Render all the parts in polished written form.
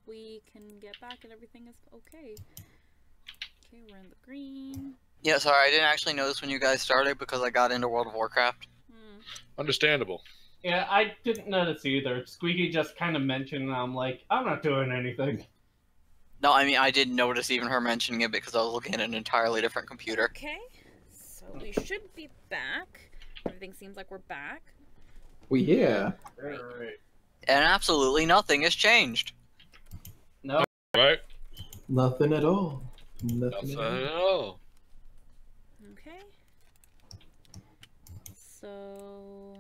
we can get back and everything is okay. Okay, we're in the green. Yeah, sorry, I didn't actually notice when you guys started because I got into World of Warcraft. Understandable. Yeah, I didn't notice either. Squeaky just kind of mentioned, and I'm like, I'm not doing anything. No, I mean, I didn't notice even her mentioning it because I was looking at an entirely different computer. Okay, so we should be back. Everything seems like we're back. Yeah. Right. And absolutely nothing has changed. No. Right? Nothing at all. Nothing at all. Okay. So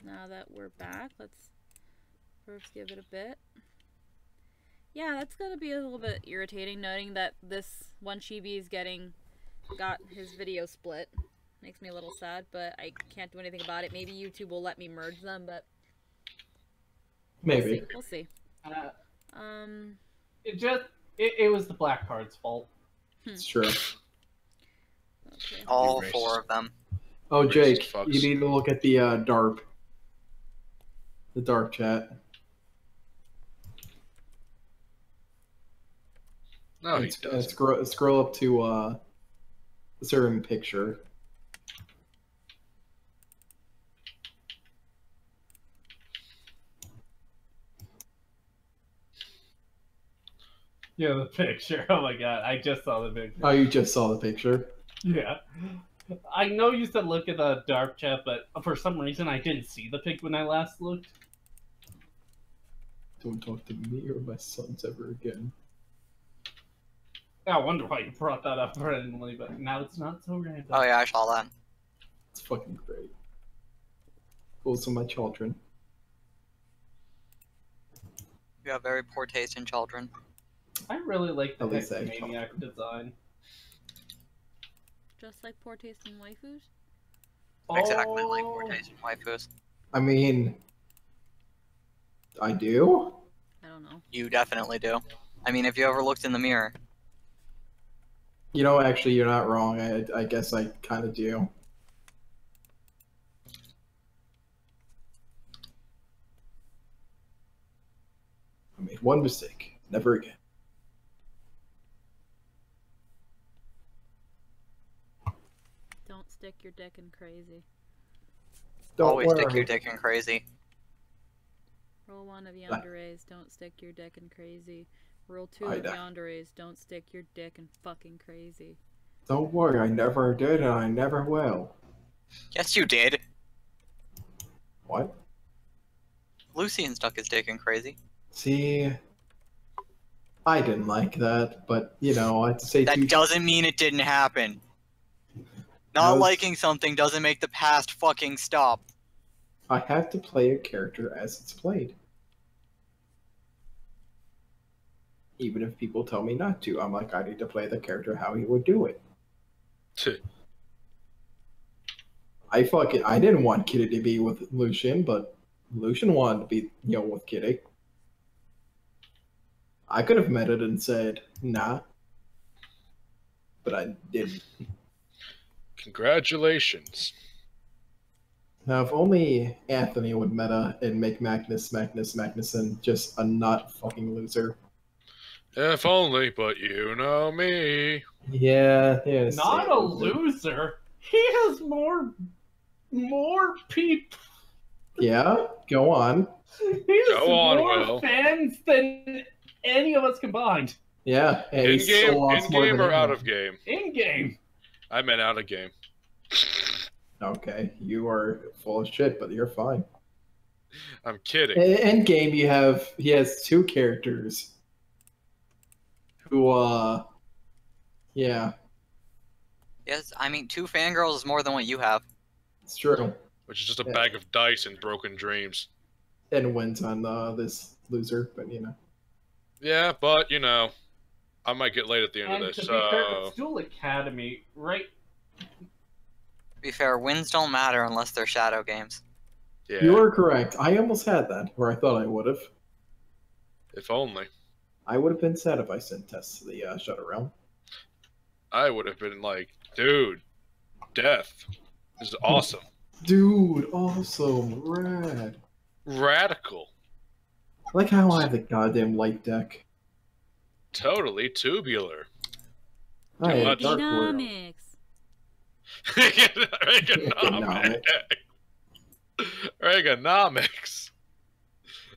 now that we're back, let's first give it a bit. Yeah, that's gonna be a little bit irritating, noting that this one chibi is got his video split. Makes me a little sad, but I can't do anything about it. Maybe YouTube will let me merge them, but maybe we'll see. It was the black card's fault. It's true. Okay. All 4 of them. Oh, Jake, you need to look at the DARP. The DARP chat. No, he And doesn't. scroll up to a certain picture. Yeah, the picture. Oh my god, I just saw the picture. Oh, you just saw the picture? Yeah. I know you said look at the DARP chat, but for some reason I didn't see the pic when I last looked. Don't talk to me or my sons ever again. I wonder why you brought that up randomly, but now it's not so random. Oh yeah, I saw that. It's fucking great. Also my children. You have very poor taste in children. I really like the At least I Maniac design. Just like poor taste in waifus? Exactly like poor taste in waifus. I mean, I do? I don't know. You definitely do. I mean, if you ever looked in the mirror. You know, actually, you're not wrong. I guess I kind of do. I made one mistake. Never again. Don't stick your dick in crazy. Don't Always worry. stick your dick in crazy. Rule 1 of yanderes, don't stick your dick in crazy. Rule 2 of yanderes, don't stick your dick in fucking crazy. Don't worry, I never did and I never will. Yes, you did. What? Lucian stuck his dick in crazy. See, I didn't like that, but you know, I have to say that doesn't mean it didn't happen. Not liking something doesn't make the past fucking stop. I have to play a character as it's played. Even if people tell me not to, I'm like, I need to play the character how he would do it. I didn't want Kitty to be with Lucian, but Lucian wanted to be, you know, with Kitty. I could have met it and said, nah. But I didn't. Congratulations. Now, if only Anthony would meta and make Magnuson just a not fucking loser. If only, but you know me. Yeah, not a loser. He has more people. Yeah, go on. He has more fans than any of us combined. Yeah, and in game or out of game? In game. I meant out of game. Okay, you are full of shit, but you're fine. I'm kidding. In game, he has 2 characters. Who, yeah. Yes, I mean, 2 fangirls is more than what you have. It's true. Which is just a bag of dice and broken dreams. And wins on this loser, but you know. Yeah, but you know, I might get laid at the end of this. To be fair, it's Duel Academy, right? To be fair, wins don't matter unless they're shadow games. Yeah. You are correct. I almost had that, or I thought I would have. If only. I would have been sad if I sent Tess to the Shadow Realm. I would have been like, dude, death. This is awesome. Dude, awesome, rad. Radical. like how I have the goddamn light deck. Totally tubular. I have much. Dark World. Economics. Reaganomics. Reaganomics.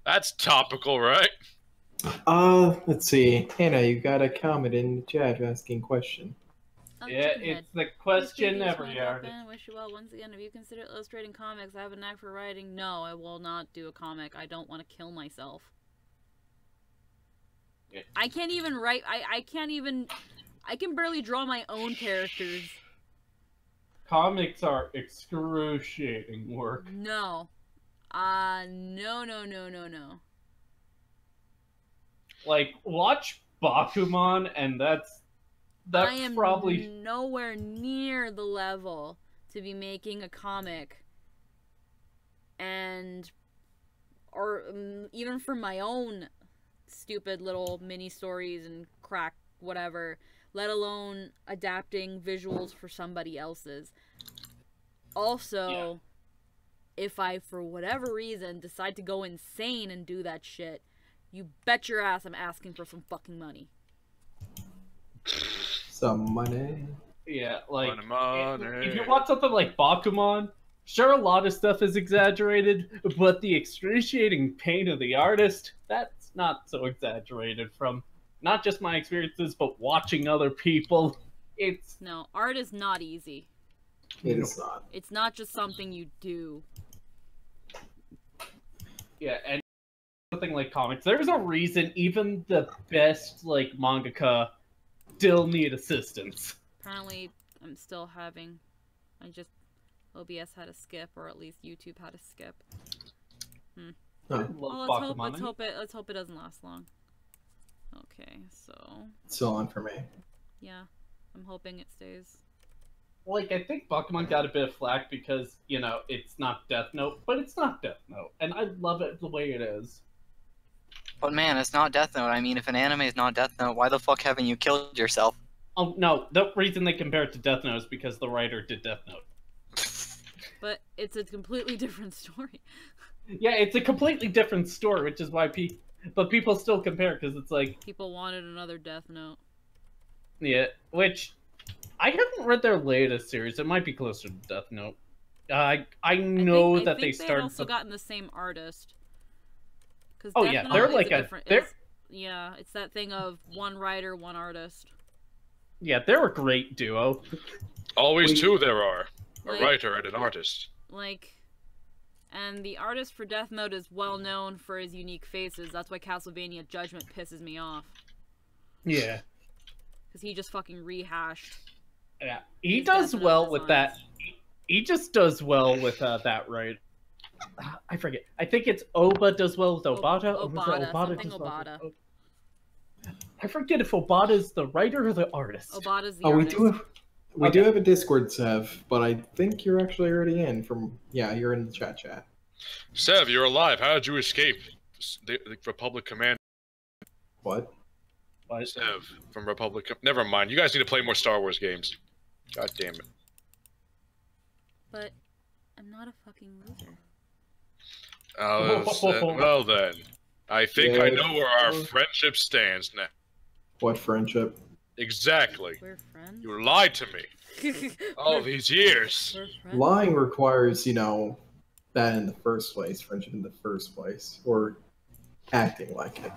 That's topical, right? Let's see. Hannah, you got a comment in the chat asking question. Yeah, it's the question every artist. Wish you well once again. Have you considered illustrating comics? I have a knack for writing. No, I will not do a comic. I don't want to kill myself. Yeah. I can't even write. I can't even. I can barely draw my own characters. Comics are excruciating work. No. No. Like, watch Bakuman, and that's I am probably nowhere near the level to be making a comic, and or even for my own stupid little mini stories and crack whatever, let alone adapting visuals for somebody else's. Also, if I for whatever reason decide to go insane and do that shit, you bet your ass I'm asking for some fucking money. Some money. Yeah, like, Money. if you want something like Bakuman, sure, a lot of stuff is exaggerated, but the excruciating pain of the artist, that's not so exaggerated from not just my experiences, but watching other people. It's... No, art is not easy. It is not. It's not just something you do. Yeah, and something like comics, there's a reason even the best, like, mangaka still need assistance. Apparently, I'm still having... OBS had a skip, or at least YouTube had a skip. Huh. Well, let's hope it doesn't last long. Okay, so... It's still on for me. Yeah, I'm hoping it stays. Like, I think Bakuman got a bit of flack because, you know, it's not Death Note, but it's not Death Note, and I love it the way it is. But man, it's not Death Note. I mean, if an anime is not Death Note, why the fuck haven't you killed yourself? Oh, no, the reason they compare it to Death Note is because the writer did Death Note. But it's a completely different story. Yeah, it's a completely different story, which is why but people still compare, because it's like... People wanted another Death Note. Yeah, which... I haven't read their latest series. It might be closer to Death Note. I know that they started... They've also gotten the same artist. Oh, Death yeah, they're like yeah, it's that thing of one writer, one artist. Yeah, they're a great duo. Always two there are. Like, a writer and an artist. Like, and the artist for Death Note is well known for his unique faces. That's why Castlevania Judgment pisses me off. Yeah. Because he just fucking rehashed. Yeah, he does well with that. He just does well with that, right? I forget. I think it's Oba does well with Obata. Obata. I forget if Obata's the writer or the artist. Obata's the artist. We do have a Discord, Sev, but I think you're actually already in from... Yeah, you're in the chat. Sev, you're alive. How did you escape the Republic Command? What? Sev, from Republic... Never mind. You guys need to play more Star Wars games. God damn it. But I'm not a fucking loser. Well then. I think I know where our friendship stands now. What friendship? Exactly. We're friends? You lied to me. All these years. Lying requires, that in the first place, friendship in the first place, or acting like it.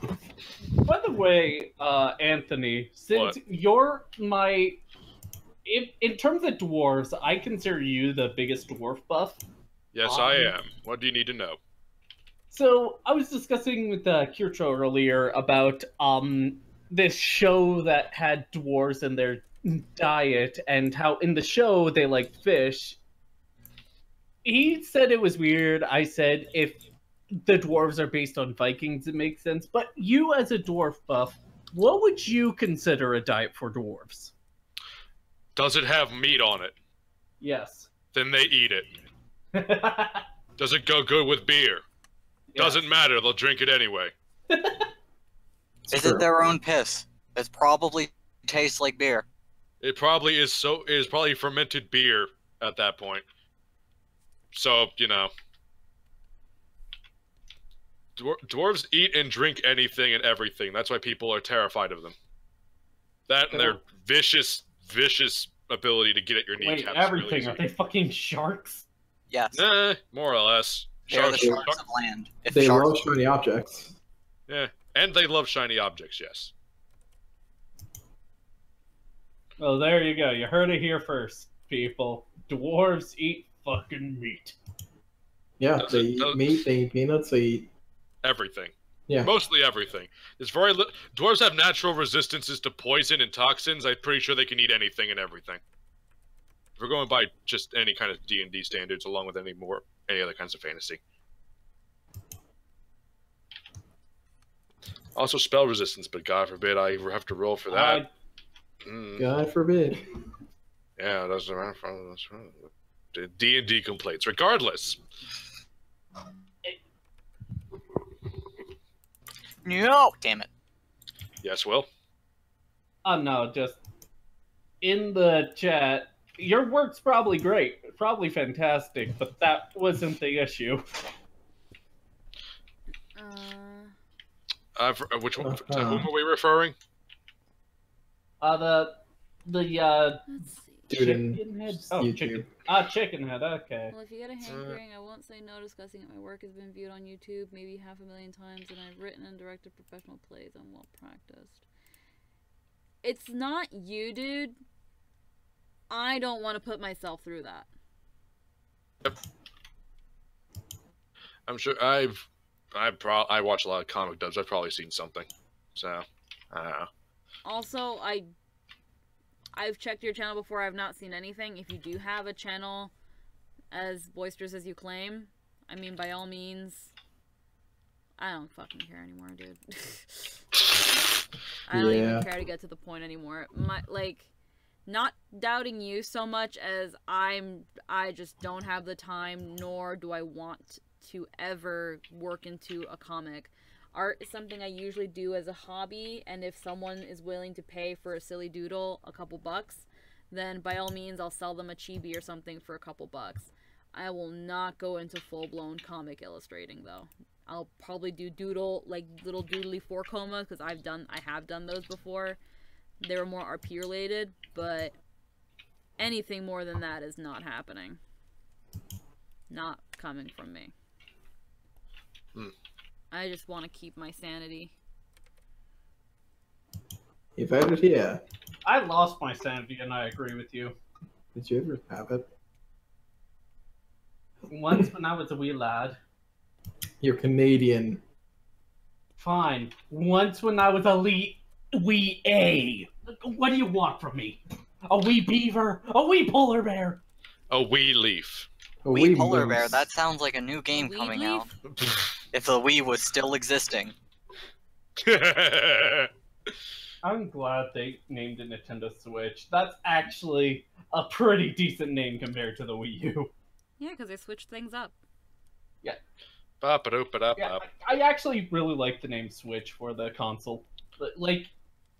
By the way, Anthony, since you're my... In terms of dwarves, I consider you the biggest dwarf buff. Yes, I am. What do you need to know? So, I was discussing with Kircho earlier about this show that had dwarves in their diet, and how in the show they like fish. He said it was weird. I said if the dwarves are based on Vikings, it makes sense. But you, as a dwarf buff, what would you consider a diet for dwarves? Does it have meat on it? Yes. Then they eat it. Does it go good with beer? Yes. Doesn't matter, they'll drink it anyway. Is it their own piss? It probably tastes like beer. It probably is probably fermented beer at that point. So, Dwarves eat and drink anything and everything. That's why people are terrified of them. That and their vicious ability to get at your kneecaps. Wait, everything? Really Are they fucking sharks? Yes. Nah, more or less. They're the sharks of land. If They sharks love shiny objects. Yeah, and they love shiny objects. Yes. Well, there you go. You heard it here first, people. Dwarves eat fucking meat. Yeah, Does they it- eat does- meat, they eat peanuts, they eat... Everything. Yeah. Mostly everything. It's very dwarves have natural resistances to poison and toxins. I'm pretty sure they can eat anything and everything. If we're going by just any kind of D&D standards, along with any other kinds of fantasy. Also spell resistance, but God forbid I ever have to roll for that. God forbid. Yeah, that's D&D complaints. Regardless. No, damn it. Yes, Will? Oh no, just in the chat. Your work's probably great, probably fantastic, but that wasn't the issue. Which one? To whom are we referring? The Let's see. Dude in chicken head. Oh, YouTube. chicken head. Okay. Well, if you get a hankering, I won't say no discussing it. My work has been viewed on YouTube maybe 500,000 times, and I've written and directed professional plays. I'm well practiced. It's not you, dude. I don't want to put myself through that. Yep. I'm sure I watch a lot of comic dubs. I've probably seen something. So, I don't know. Also, I've checked your channel before. I've not seen anything. If you do have a channel as boisterous as you claim, I mean, by all means, I don't fucking care anymore, dude. I don't even care to get to the point anymore. Not doubting you so much as I just don't have the time, nor do I want to ever work into a comic. Art is something I usually do as a hobby, and if someone is willing to pay for a silly doodle a couple bucks, then by all means I'll sell them a chibi or something for a couple bucks. I will not go into full-blown comic illustrating, though. I'll probably do doodle, like little doodly 4 comas, because I have done those before. They were more RP related, but anything more than that is not happening. Not coming from me. I just want to keep my sanity. You've had it here. I lost my sanity, and I agree with you. Did you ever have it? Once when I was a wee lad. You're Canadian. Fine. Once when I was a wee A. What do you want from me? A wee beaver? A wee polar bear? A wee leaf. A Wii wee Polar moose. Bear, that sounds like a new game Wii coming Leaf? out. If the Wii was still existing. I'm glad they named it Nintendo Switch. That's actually a pretty decent name compared to the Wii U. Yeah, because they switched things up. Yeah, Ba-ba-doop-ba-da-ba. I actually really like the name Switch for the console. Like,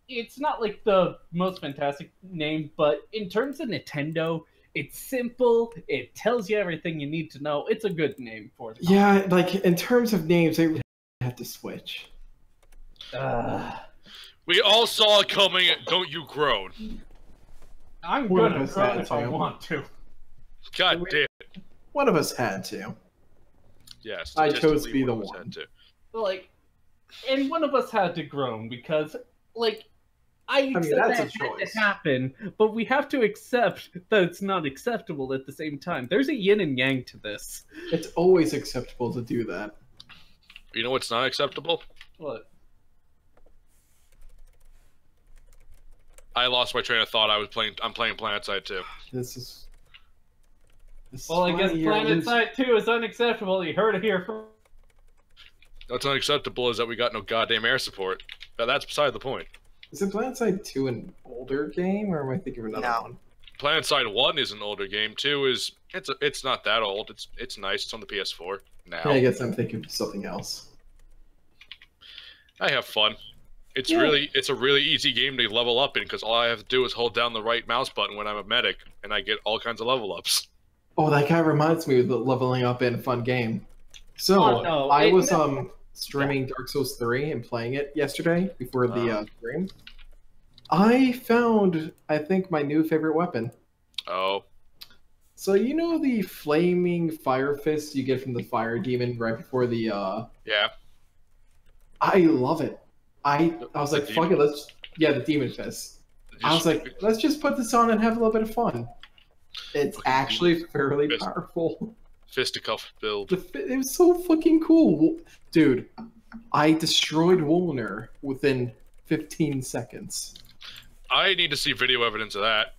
it's not like the most fantastic name, but in terms of Nintendo, it's simple. It tells you everything you need to know. It's a good name for the console. Yeah, like, in terms of names, they would have to switch. We all saw it coming, don't you groan. I'm One gonna of us grow had if I to. want to. God damn it. One of us had to. Yes. I chose to be the one of us one. had to. Like, and one of us had to groan because, like, I mean, accept that's a that had choice. to happen, but we have to accept that it's not acceptable at the same time. There's a yin and yang to this. It's always acceptable to do that. You know what's not acceptable? What? I lost my train of thought. I'm playing PlanetSide 2. This is... Well, I guess PlanetSide 2 is unacceptable. You heard it here first. What's unacceptable is that we got no goddamn air support. But that's beside the point. Is it PlanetSide 2 an older game, or am I thinking of another No. one? PlanetSide 1 is an older game. 2 is it's not that old. It's nice. It's on the PS4 now. Yeah, I guess I'm thinking of something else. I have fun. It's Yeah. it's a really easy game to level up in because all I have to do is hold down the right mouse button when I'm a medic, and I get all kinds of level ups. Oh, that guy reminds me of the leveling up in a fun game. So, Oh, no, I it- was, streaming Dark Souls 3 and playing it yesterday before the stream, I found, I think, my new favorite weapon. Oh. So you know the flaming fire fist you get from the fire demon right before the Yeah. I love it. I was like, fuck it, the demon fist. I was like, let's just put this on and have a little bit of fun. It's actually fairly powerful. Fisticuff build. It was so fucking cool. Dude, I destroyed Wolner within 15 seconds. I need to see video evidence of that.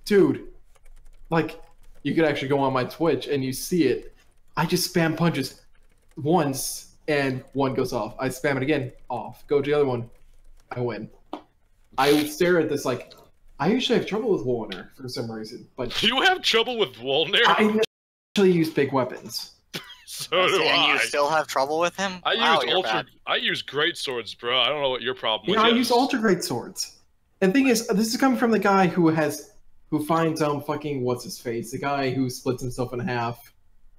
Dude, like, you could actually go on my Twitch and you see it. I just spam punches once and one goes off. I spam it again, off. Go to the other one, I win. I stare at this like, I usually have trouble with Wolner for some reason, but you have trouble with Wolner? I actually use big weapons. So do and I. you still have trouble with him? I use great swords, bro. I don't know what your problem is. I use ultra great swords. And the thing is, this is coming from the guy who finds fucking what's his face, the guy who splits himself in half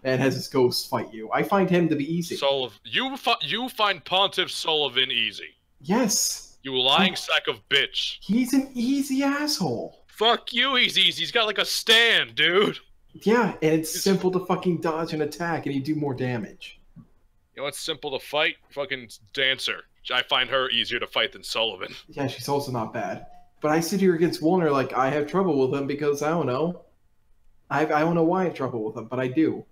and has his ghost fight you. I find him to be easy. You find Pontiff Sullivan easy. Yes. You lying sack of bitch. He's an easy asshole. Fuck you, he's easy. He's got like a stand, dude. Yeah, and it's simple to fucking dodge and attack, and you do more damage. You know what's simple to fight? Fucking Dancer. I find her easier to fight than Sullivan. Yeah, she's also not bad. But I sit here against Wolner like I have trouble with him because, I don't know. I don't know why I have trouble with him, but I do.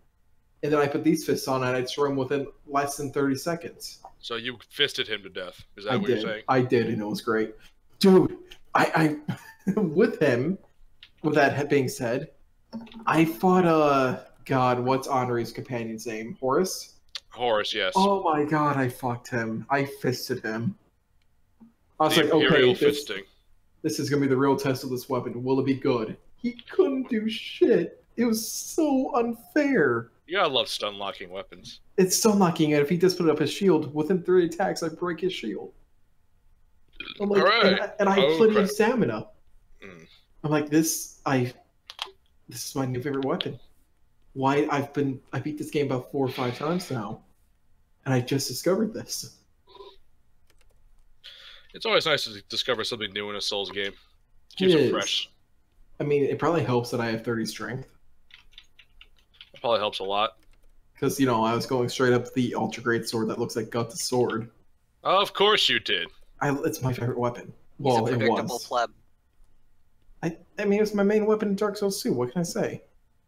And then I put these fists on and I destroy him within less than 30 seconds. So you fisted him to death. Is that what you're saying? I did, and it was great. Dude, I with him, with that being said, I fought, God, what's Henri's companion's name? Horace? Horace, yes. Oh my God, I fucked him. I fisted him. I was like, okay, this is going to be the real test of this weapon. Will it be good? He couldn't do shit. It was so unfair. You gotta love stun locking weapons. It's stun locking, and if he just put up his shield, within 3 attacks, I break his shield. I'm like, and I have plenty of stamina. I'm like, this is my new favorite weapon. Why I beat this game about 4 or 5 times now, and I just discovered this. It's always nice to discover something new in a Souls game. Keeps it fresh. I mean, it probably helps that I have 30 strength. That probably helps a lot. Because, I was going straight up the ultra great sword that looks like Guts' sword. Oh, of course you did. It's my favorite weapon. Well, it was. Pleb. I mean, it's my main weapon in Dark Souls 2. What can I say?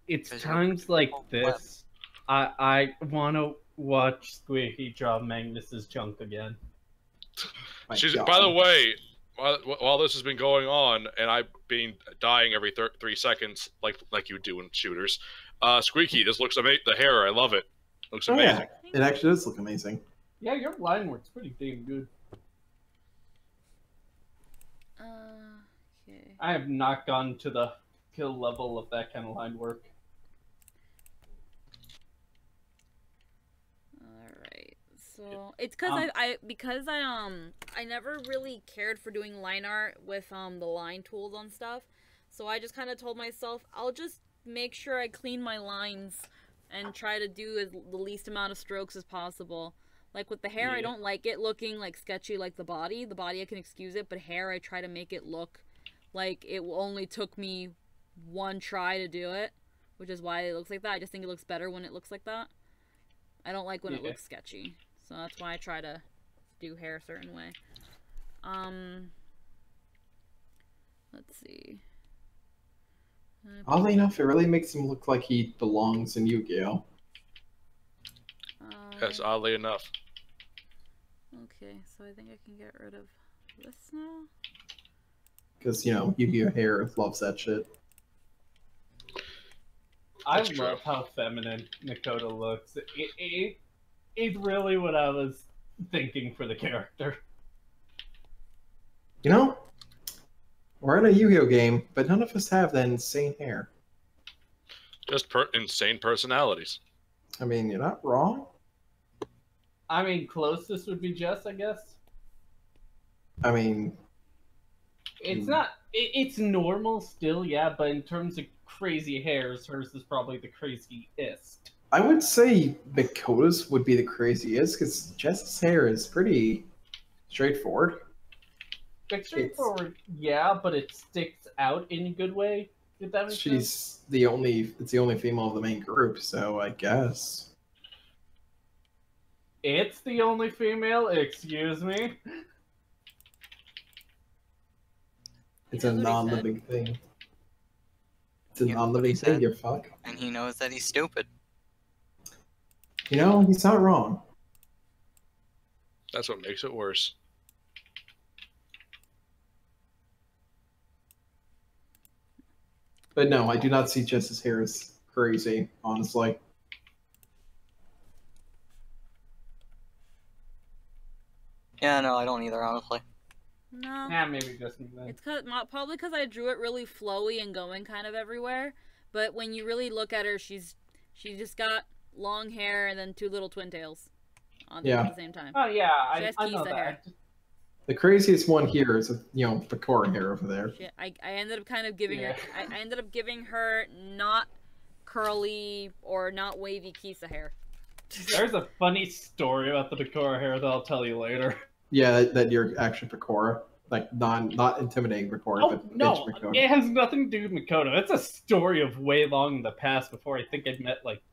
It's times like this I want to watch Squeaky draw Magnus's junk again. By the way, while this has been going on, and I've been dying every 3 seconds, like you do in shooters, Squeaky, this looks amazing. The hair, I love it. Looks amazing. Yeah. It actually does look amazing. Yeah, your line work's pretty damn good. Okay. I have not gone to the skill level of that kind of line work. Alright, so it's because I never really cared for doing line art with the line tools on stuff, so I just kind of told myself I'll just make sure I clean my lines and try to do the least amount of strokes as possible. Like with the hair, I don't like it looking like sketchy like the body. The body I can excuse it, but hair I try to make it look like it only took me 1 try to do it, which is why it looks like that. I just think it looks better when it looks like that. I don't like when it looks sketchy, so that's why I try to do hair a certain way. Let's see. Oddly enough, it really makes him look like he belongs in Yu-Gi-Oh! Yes, oddly enough. Okay, so I think I can get rid of this now. Because, Yu-Gi-Oh! Hair loves that shit. I love how feminine Makoto looks. It's really what I was thinking for the character. We're in a Yu-Gi-Oh! Game, but none of us have that insane hair. Just insane personalities. I mean, you're not wrong. I mean, closest would be Jess, I guess. I mean... It's not... It's normal still, yeah, but in terms of crazy hairs, hers is probably the craziest. I would say Makoto's would be the craziest because Jess's hair is pretty straightforward. It's straightforward, yeah, but it sticks out in a good way. Did that make sense? She's the only. It's the only female of the main group, so I guess. It's the only female. Excuse me. It's He a knows what he said. non-living thing. It's a He knows what he non-living said. thing. You fuck. And he knows that he's stupid. You know, he's not wrong. That's what makes it worse. But no, I do not see Jess's hair as crazy, honestly. Yeah, no, I don't either, honestly. No. Yeah, maybe just me then. It's probably because I drew it really flowy and going kind of everywhere. But when you really look at her, she just got long hair and then 2 little twin tails on Yeah. at the same time. Oh yeah, She has I know Kisa hair. that. The craziest one here is, the Korra hair over there. I ended up kind of giving Yeah. her. I ended up giving her not curly or not wavy Kisa hair. There's a funny story about the Bakura hair that I'll tell you later. Yeah, that you're actually Bakura. Like, not intimidating Bakura, Oh but no, bitch Bakura. it has nothing to do with Makoto. It's a story of way long in the past before I think I'd met like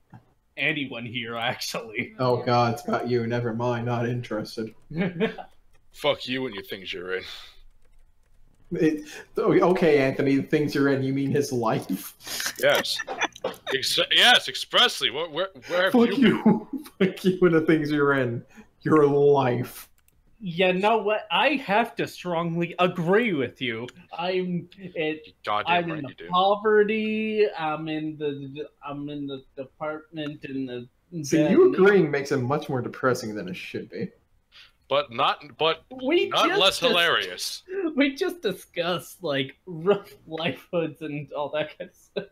anyone here actually. Oh god, it's about you. Never mind, not interested. Fuck you and your things you're in. Okay, Anthony, the things you're in, you mean his life? Yes. Yes, expressly. Where have Fuck you? you. Fuck you and the things you're in. Your life. You know what? I have to strongly agree with you. I'm in Goddamn right the you do. poverty. I'm in the department in the. See, you agreeing makes it much more depressing than it should be. But not less hilarious. We just discussed like rough livelihoods and all that kind of stuff.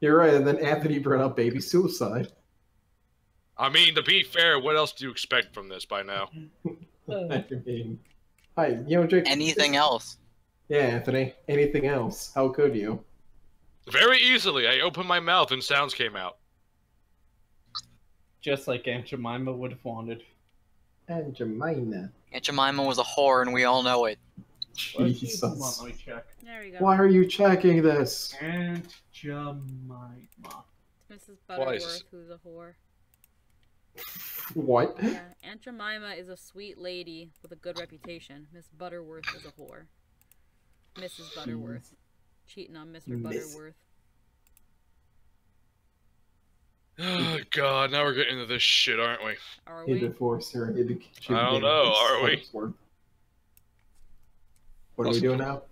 You're right, and then Anthony brought up baby suicide. I mean, to be fair, what else do you expect from this by now? I mean, hi, Jake. Anything else? Yeah, Anthony. Anything else? How could you? Very easily. I opened my mouth and sounds came out. Just like Aunt Jemima would have wanted. And Jemina. Aunt Jemima was a whore, and we all know it. Hold on, Jesus. let me check. There we go. Why are you checking this? Aunt Jemima. Mrs. Butterworth, who's a whore. What? Yeah, Aunt Jemima is a sweet lady with a good reputation. Miss Butterworth is a whore. Mrs. Butterworth. Cheating on Mr. Butterworth. Oh god, now we're getting into this shit, aren't we? Are He we? divorced her. I don't know, are we? What are we doing now?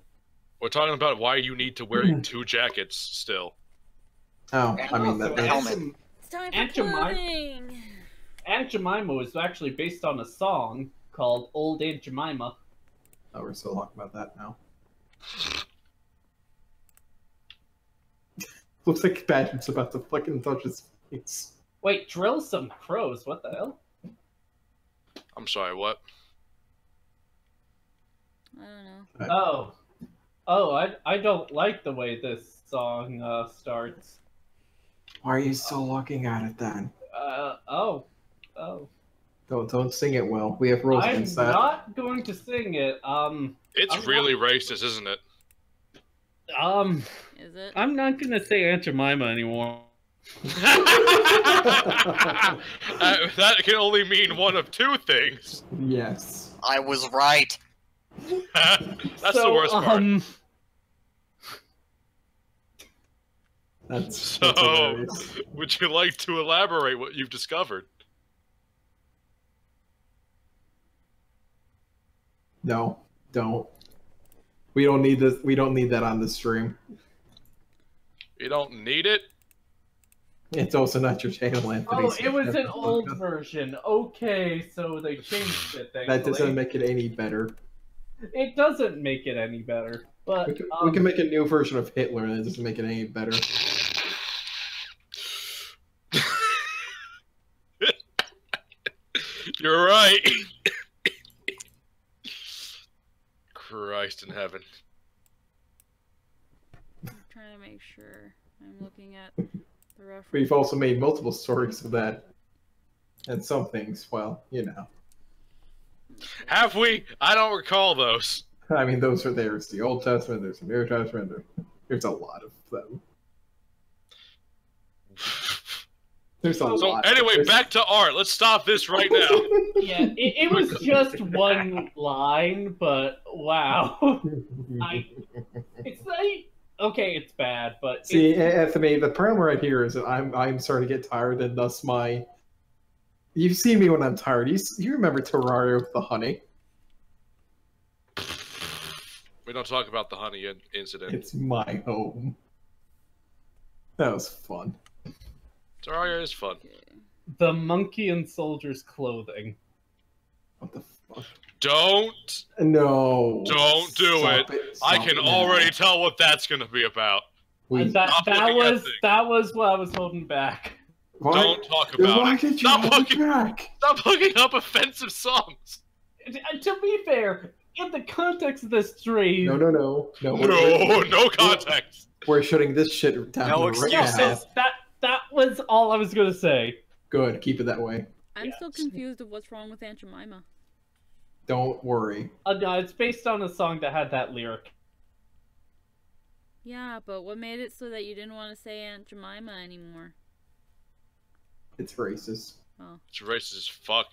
We're talking about why you need to wear 2 jackets still. Oh, I mean, Also, that, helmet. It's time for Aunt Jemima. clothing! Aunt Jemima was actually based on a song called Old Aunt Jemima. oh, we're still talking about that now. Looks like Badger's about to fucking touch his face. Wait, drill some crows. What the hell? I'm sorry, what? I don't know. I don't like the way this song starts. Why are you still looking at it then? Oh. Don't sing it, Will. We have rules I'm against that. not going to sing it. It's I'm really racist, isn't it? Is it? I'm not gonna say Aunt Jemima anymore. That can only mean one of 2 things. Yes. I was right. That's the worst part. That's So, hilarious. would you like to elaborate what you've discovered? No, don't. We don't need this. We don't need that on the stream. You don't need it? It's also not your channel, Anthony. Oh, so it was an shut the old fuck up. version. Okay, so they changed it. That Thankfully. doesn't make it any better. It doesn't make it any better. But We can make a new version of Hitler, and it doesn't make it any better. You're right. Christ in heaven. I'm trying to make sure. I'm looking at The reference. We've also made multiple stories of that. And some things, well, you know. Have we? I don't recall those. I mean, those are there's the Old Testament, there's the New Testament, there's a lot of them. There's a lot. So anyway, back to art. Let's stop this right now. Yeah, it was just one line, but wow. It's like, okay, it's bad, but see, Anthony, the problem right here is that I'm starting to get tired, and thus my. You've seen me when I'm tired. You remember Terraria with the honey? We don't talk about the honey incident. It's my home. That was fun. Terraria is fun. the monkey and soldier's clothing. What the fuck? Don't. No. Don't do Stop it. Stop I can already tell what that's going to be about. That was what I was holding back. Why? Don't talk about Why it. did you hold back? Stop hooking up offensive songs. To be fair, in the context of this stream... No context. We're shutting this shit down No right excuses. now. That was all I was going to say. Good, keep it that way. I'm still confused of what's wrong with Aunt Jemima. Don't worry. No, it's based on a song that had that lyric. Yeah, but what made it so that you didn't want to say Aunt Jemima anymore? It's racist. Oh. It's racist as fuck.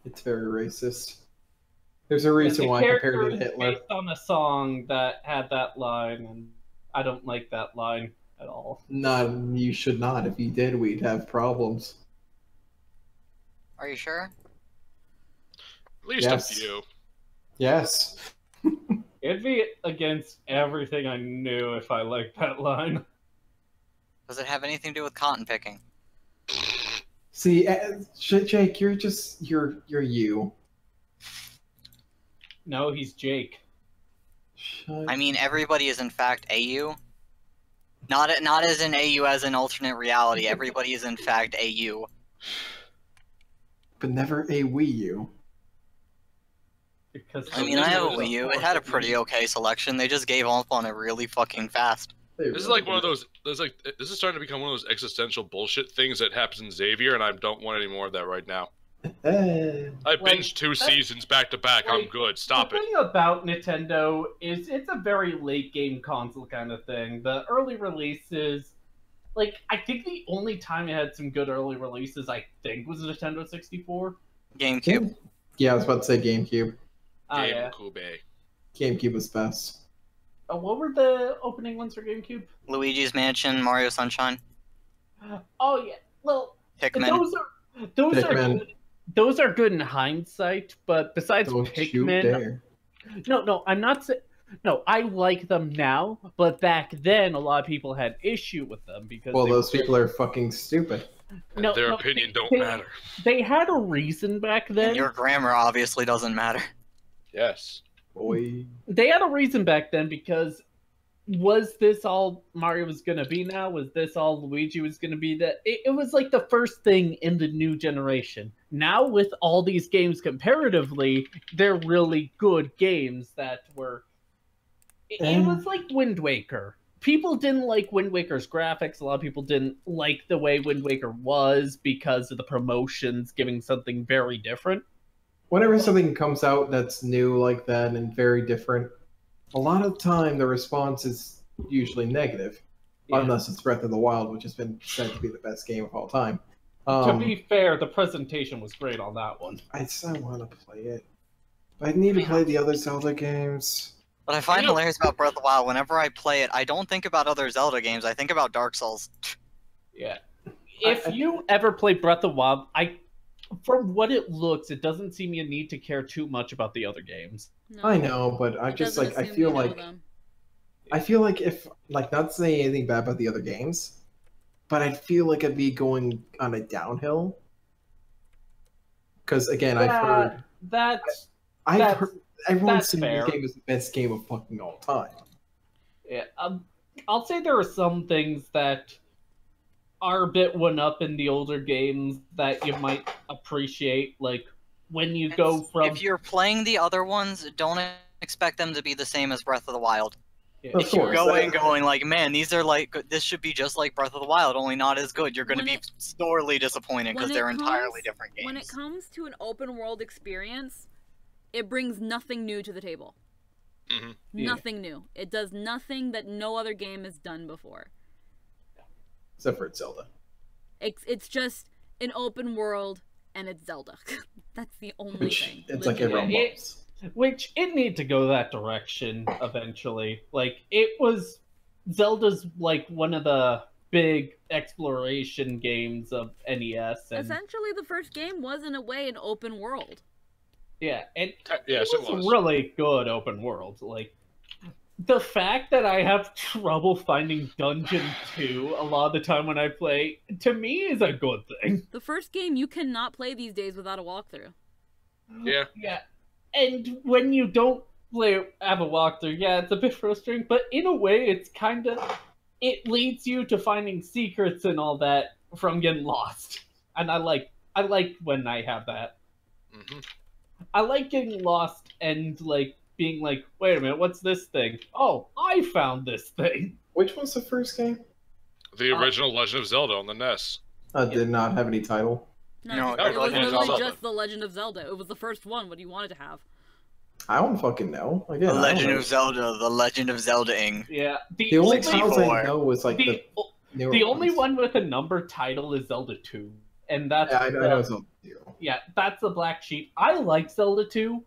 It's very racist. There's a reason why I compared it to Hitler. Based on a song that had that line, and I don't like that line at all. No, you should not. If you did, we'd have problems. Are you sure? At least a few. Yes. It'd be against everything I knew if I liked that line. Does it have anything to do with cotton picking? See, Jake, you're you. No, he's Jake. I mean, everybody is in fact AU. Not as in AU as an alternate reality. Everybody is in fact AU. But never a Wii U. Because I mean, I have a Wii U. It had a pretty okay selection. They just gave up on it really fucking fast. This is like one of those. This is starting to become one of those existential bullshit things that happens in Xavier, and I don't want any more of that right now. I binged 2 seasons back to back. I'm good. Stop it. The thing about Nintendo is it's a very late game console kind of thing. The early releases, like, I think the only time it had some good early releases, I think, was Nintendo 64. GameCube. Yeah, I was about to say GameCube. GameCube. GameCube was best. What were the opening ones for GameCube? Luigi's Mansion, Mario Sunshine. Oh yeah, well, Pikmin. those are good in hindsight, but besides Don't you Pikmin, dare. no, I'm not saying. No, I like them now, but back then a lot of people had issue with them because those people are fucking stupid. Their opinion don't matter. They had a reason back then. Your grammar obviously doesn't matter. Yes. Boy. They had a reason back then because was this all Mario was going to be now? Was this all Luigi was going to be? It was like the first thing in the new generation. Now with all these games comparatively, they're really good games that were... It was like Wind Waker. People didn't like Wind Waker's graphics. A lot of people didn't like the way Wind Waker was because of the promotions giving something very different. Whenever something comes out that's new like that and very different, a lot of the time the response is usually negative. Yeah. Unless it's Breath of the Wild, which has been said to be the best game of all time. To be fair, the presentation was great on that one. I still want to play it. I need to play the other Zelda games. What I find hilarious about Breath of the Wild, whenever I play it, I don't think about other Zelda games. I think about Dark Souls. Yeah. If you ever play Breath of the Wild, from what it looks, it doesn't seem you need to care too much about the other games. No, I know, but I just like I feel like if not saying anything bad about the other games, but I feel like I'd be going on a downhill. Because again, I've heard everyone's saying this game is the best game of fucking all time. Yeah, I'll say there are some things that are a bit one-up in the older games that you might appreciate, like when you go from... If you're playing the other ones, don't expect them to be the same as Breath of the Wild. Yeah. Of You keep course. going, like, man, these are like, this should be just like Breath of the Wild, only not as good. You're going to be sorely disappointed because they're entirely different games. When it comes to an open world experience, it brings nothing new to the table. Mm-hmm. Nothing new. It does nothing that no other game has done before. Except for Zelda. It's just an open world, and it's Zelda. That's the only thing. It's like everyone loves. Which it need to go that direction eventually. Like Zelda's like one of the big exploration games of NES. And, essentially, the first game was in a way an open world. yeah, it Yes, it was. really good open world. Like the fact that I have trouble finding Dungeon 2 a lot of the time when I play, to me, is a good thing. The first game you cannot play these days without a walkthrough. Yeah. Yeah. And when you don't have a walkthrough, yeah, it's a bit frustrating, but in a way, it's kind of, it leads you to finding secrets and all that from getting lost. And I like when I have that. Mm-hmm. I like getting lost and, like, being like, wait a minute, what's this thing? Oh, I found this thing. Which one's the first game? The original Legend of Zelda on the NES. Did not have any title. No, it was Legend of literally Zelda. just The Legend of Zelda. It was the first one, what you wanted to have. I don't fucking know. Again, The I don't Legend know. of Zelda, The Legend of Zelda-ing. Yeah. The only 64. titles I know was like the newer the only ones. one with a number title is Zelda 2. And that's Yeah, I know Zelda 2. yeah, that's the black sheep. I like Zelda 2,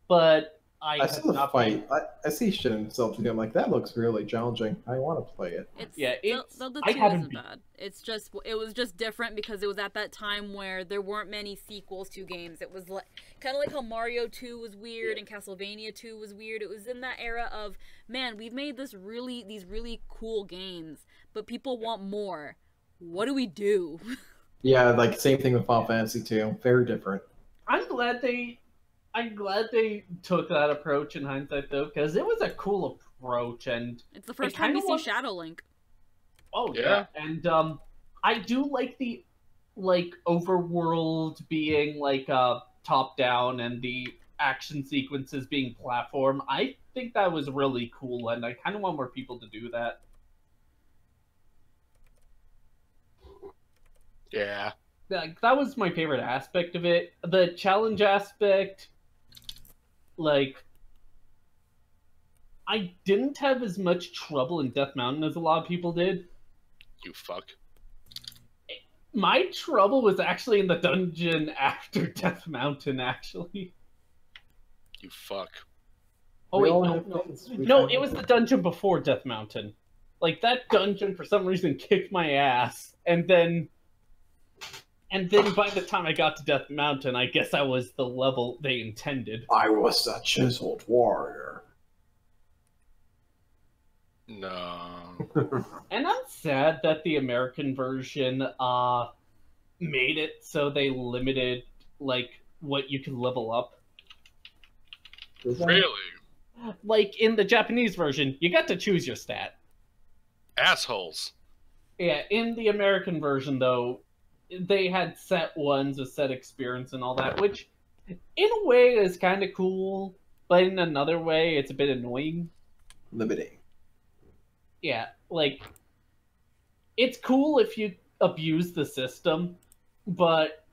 but I I have see the not fight. I see shit in Zelda 2. I'm like, that looks really challenging. I want to play it. Zelda I 2 haven't isn't bad. It was just different because it was at that time where there weren't many sequels to games. It was like kind of like how Mario 2 was weird and Castlevania 2 was weird. It was in that era of, man, we've made these really cool games, but people want more. What do we do? Yeah, like same thing with Final Fantasy 2. Very different. I'm glad they took that approach in hindsight, though, because it was a cool approach, and It's the first time you see want... Shadow Link. Oh yeah, and I do like the overworld being like top down and the action sequences being platform. I think that was really cool, and I kind of want more people to do that. Yeah. Like, that was my favorite aspect of it. The challenge aspect, like, I didn't have as much trouble in Death Mountain as a lot of people did. You fuck. My trouble was actually in the dungeon after Death Mountain, actually. You fuck. Oh wait, no, it was the dungeon before Death Mountain. Like, that dungeon, for some reason, kicked my ass, and then by the time I got to Death Mountain, I guess I was the level they intended. I was a chiseled warrior. No. And I'm sad that the American version made it so they limited, like, what you could level up. Really? Like, in the Japanese version, you got to choose your stat. Assholes. Yeah, in the American version, though, they had set ones with set experience and all that, which, in a way, is kind of cool, but in another way, it's a bit annoying. Limiting. Yeah, like, it's cool if you abuse the system, but,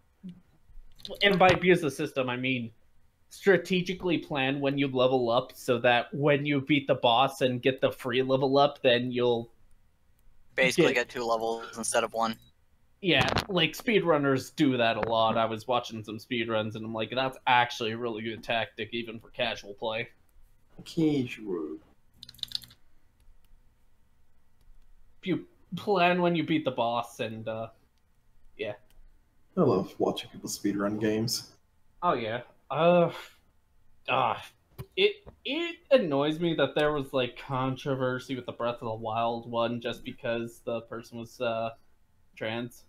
and by abuse the system, I mean strategically plan when you level up so that when you beat the boss and get the free level up, then you'll Basically get 2 levels instead of 1. Yeah, like, speedrunners do that a lot. I was watching some speedruns, and I'm like, that's actually a really good tactic, even for casual play. Casual. If you plan when you beat the boss, and, yeah. I love watching people speedrun games. Oh, yeah. It annoys me that there was, like, controversy with the Breath of the Wild one just because the person was, trans.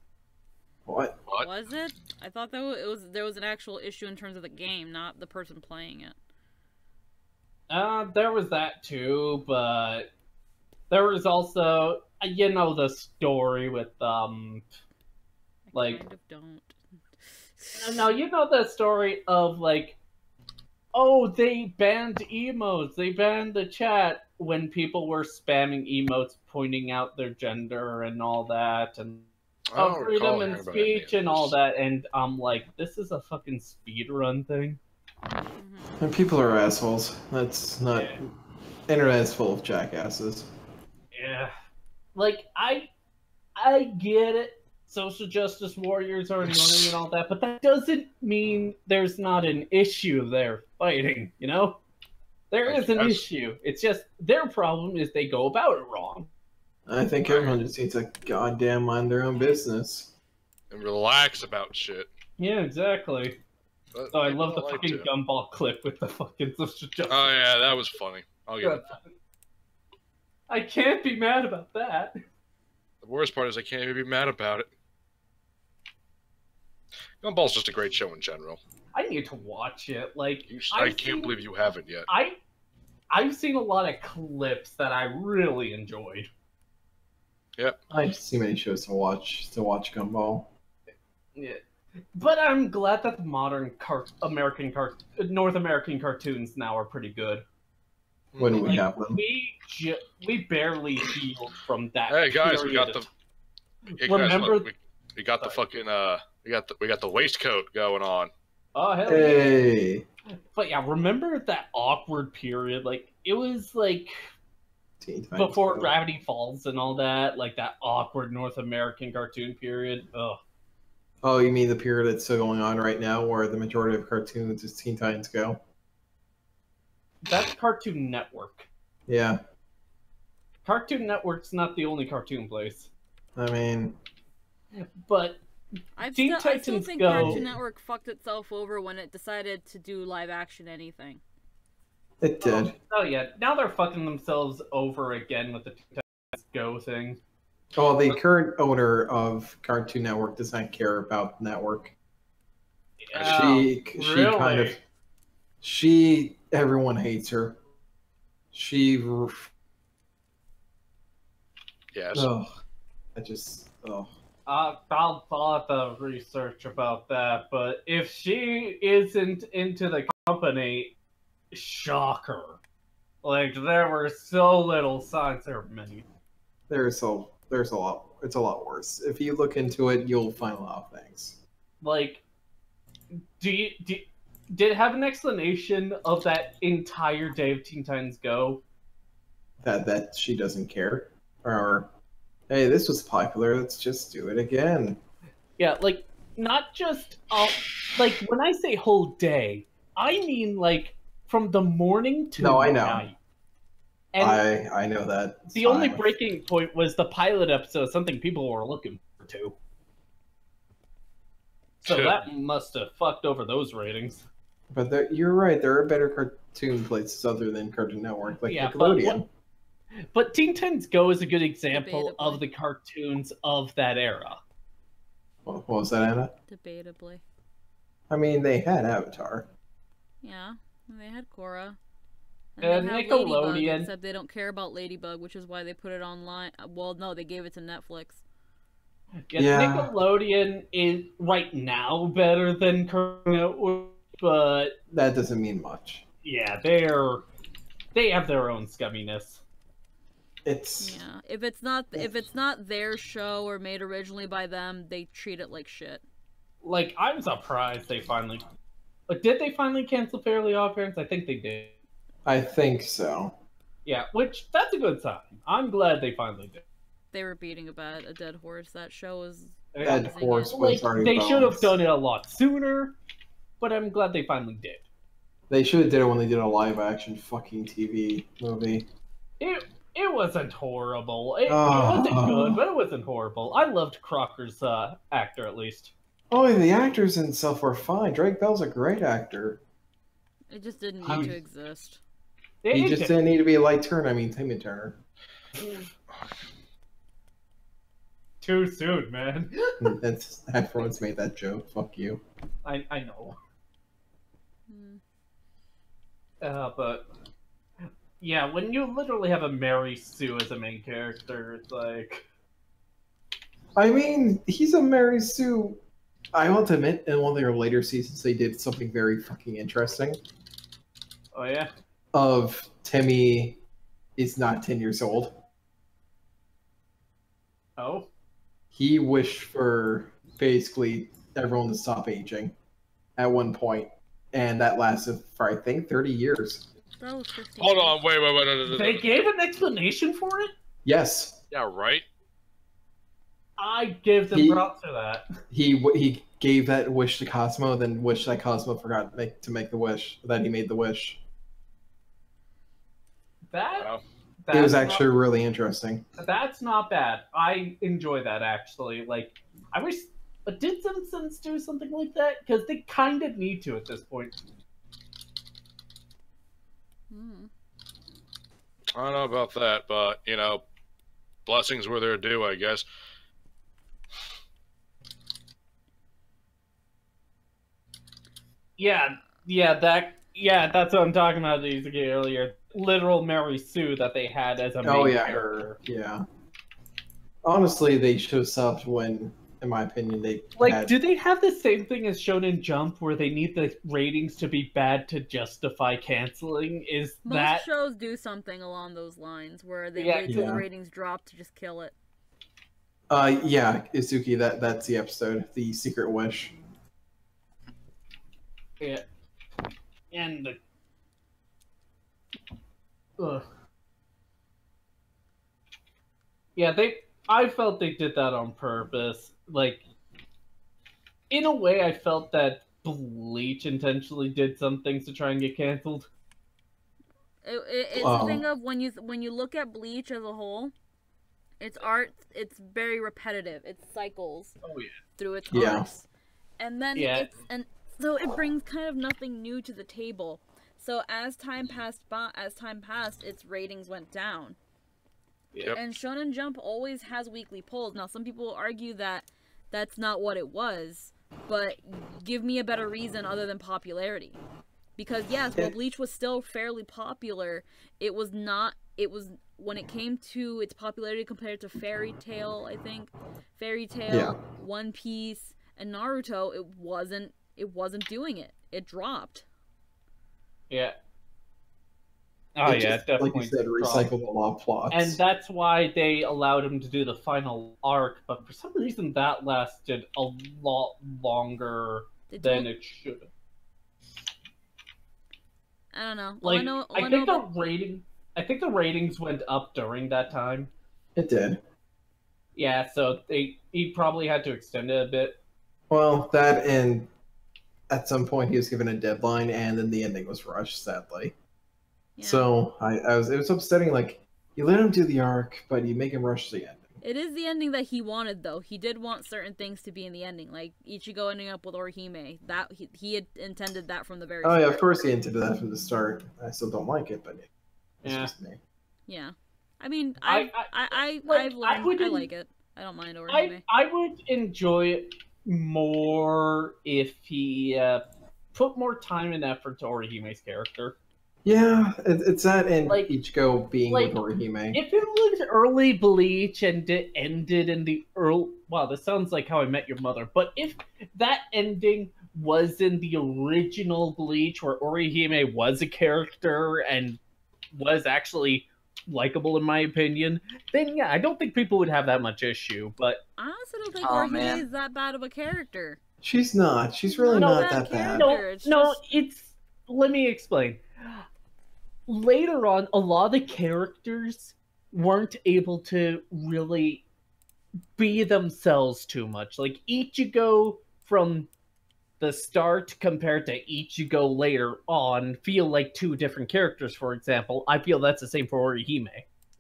What? Was it? I thought that there was an actual issue in terms of the game, not the person playing it. There was that too, but there was also, you know, the story with, like... I kind of don't. No, you know the story of, like, Oh, they banned emotes. They banned the chat when people were spamming emotes pointing out their gender and all that, and freedom and speech and all that. And I'm like, this is a fucking speedrun thing. And people are assholes. That's not. Yeah. Internet is full of jackasses. Yeah. Like, I get it. Social justice warriors are annoying and all that, but that doesn't mean there's not an issue they're fighting, you know? There is an issue. It's just their problem is they go about it wrong. I think everyone just needs to goddamn mind their own business. And relax about shit. Yeah, exactly. Oh, I love the fucking gumball clip with the fucking social justice. Oh yeah, that was funny. I'll give it. I can't be mad about that. The worst part is I can't even be mad about it. Gumball's just a great show in general. I need to watch it. Like, I can't believe you haven't yet. I've seen a lot of clips that I really enjoyed. Yep. I just see many shows to watch Gumball. Yeah. But I'm glad that the modern North American cartoons now are pretty good. When do we have them? We barely healed from that. Hey guys, we got the. Hey, remember? Guys, look, we got the fucking we got the waistcoat going on. Oh hell hey. Yeah! But yeah, remember that awkward period? Like it was like before Gravity Falls and all that. Like that awkward North American cartoon period. Ugh. Oh, you mean the period that's still going on right now, where the majority of cartoons is Teen Titans Go? That's Cartoon Network. Yeah. Cartoon Network's not the only cartoon place. I mean... But... I still think Cartoon Network fucked itself over when it decided to do live action anything. It did. Oh yeah, now they're fucking themselves over again with the Teen Titans Go thing. Well, the current owner of Cartoon Network does not care about the network. She kind of... Everyone hates her. Yes. Oh, I'll have to research about that, but if she isn't into the company, shocker. Like, there were so little signs there many. There's a lot. It's a lot worse. If you look into it, you'll find a lot of things. Like, did it have an explanation of that entire day of Teen Titans Go? That she doesn't care, or hey, this was popular. Let's just do it again. Yeah, like not just like when I say whole day, I mean like from the morning to night. And I know that. The only breaking point was the pilot episode, something people were looking for too. So that must have fucked over those ratings. But you're right. There are better cartoon places other than Cartoon Network, like Nickelodeon. But Teen Titans Go is a good example of the cartoons of that era. What was that, Anna? Debatably. I mean, they had Avatar. Yeah, and they had Korra. And they Nickelodeon. Ladybug, except they don't care about Ladybug, which is why they put it online. Well, no, they gave it to Netflix. Yeah. Nickelodeon is right now better than Cartoon Network, but that doesn't mean much. Yeah, they have their own scumminess. If it's not their show or made originally by them, they treat it like shit. Like, I'm surprised they finally... Like, did they finally cancel Fairly Odd Parents? I think they did. I think so. Yeah, that's a good sign. I'm glad they finally did. They were beating a dead horse. That show was... Dead horse was already They should have done it a lot sooner, but I'm glad they finally did. They should have did it when they did a live-action fucking TV movie. It wasn't horrible. It wasn't good, but it wasn't horrible. I loved Crocker's actor, at least. Oh, the actors and stuff were fine. Drake Bell's a great actor. It just didn't need to exist. He just didn't need to be like Timmy Turner. Too soon, man. Everyone's made that joke. Fuck you. I know. But... Yeah, when you literally have a Mary Sue as a main character, it's like... I mean, he's a Mary Sue. I will admit, in one of their later seasons, they did something very fucking interesting. Oh yeah. of Timmy is not 10 years old. Oh. He wished for basically everyone to stop aging at one point, and that lasted for I think 30 years. That was 50 Hold years. on, wait. No. They gave an explanation for it? Yes. Yeah, right? I give them props for that. He gave that wish to Cosmo, then wished that Cosmo forgot to make the wish, that he made the wish. It was actually really interesting. That's not bad. I enjoy that, actually. Like, I wish... But did Simpsons do something like that? Because they kind of need to at this point. I don't know about that, but, you know, blessings were their due, I guess. That's what I'm talking about earlier. Literal Mary Sue that they had as a main character. Yeah. Honestly, they should have subbed when, in my opinion, they do they have the same thing as Shonen Jump, where they need the ratings to be bad to justify canceling? Most shows do something along those lines, where they wait till the ratings drop to just kill it. Yeah, Izuki, that's the episode, The Secret Wish. Yeah. And I felt they did that on purpose. Like, in a way, I felt that Bleach intentionally did some things to try and get canceled. It's the thing of when you look at Bleach as a whole, its art, it's very repetitive. It cycles through its arcs, and then so it brings kind of nothing new to the table. So as time passed, its ratings went down. Yep. And Shonen Jump always has weekly polls. Now, some people argue that that's not what it was, but give me a better reason other than popularity. Because yes, while Bleach was still fairly popular, it was not. It was when it came to its popularity compared to Fairy Tail, I think, One Piece, and Naruto, it wasn't doing it. It dropped. Yeah. Oh yeah, definitely. Like you said, recycle the law plots. And that's why they allowed him to do the final arc, but for some reason that lasted a lot longer than it should have. I don't know. Like, I think the ratings went up during that time. It did. Yeah, so he probably had to extend it a bit. Well, that and at some point he was given a deadline, and then the ending was rushed, sadly. Yeah. So it was upsetting. Like, you let him do the arc, but you make him rush the ending. It is the ending that he wanted, though. He did want certain things to be in the ending, like Ichigo ending up with Orihime. That he had intended that from the very start. Oh yeah, of course he intended that from the start. I still don't like it, but it's just me. Yeah, I mean, I like it. I don't mind Orihime. I would enjoy it more if he put more time and effort to Orihime's character. Yeah, it's that and Ichigo being with Orihime. If it was early Bleach and it ended in the early... Wow, this sounds like How I Met Your Mother. But if that ending was in the original Bleach, where Orihime was a character and was actually likable, in my opinion, then yeah, I don't think people would have that much issue. But I honestly don't think Orihime is that bad of a character. She's not. She's really not that bad. Let me explain. Later on, a lot of the characters weren't able to really be themselves too much. Like, Ichigo from the start compared to Ichigo later on feel like two different characters, for example. I feel that's the same for Orihime.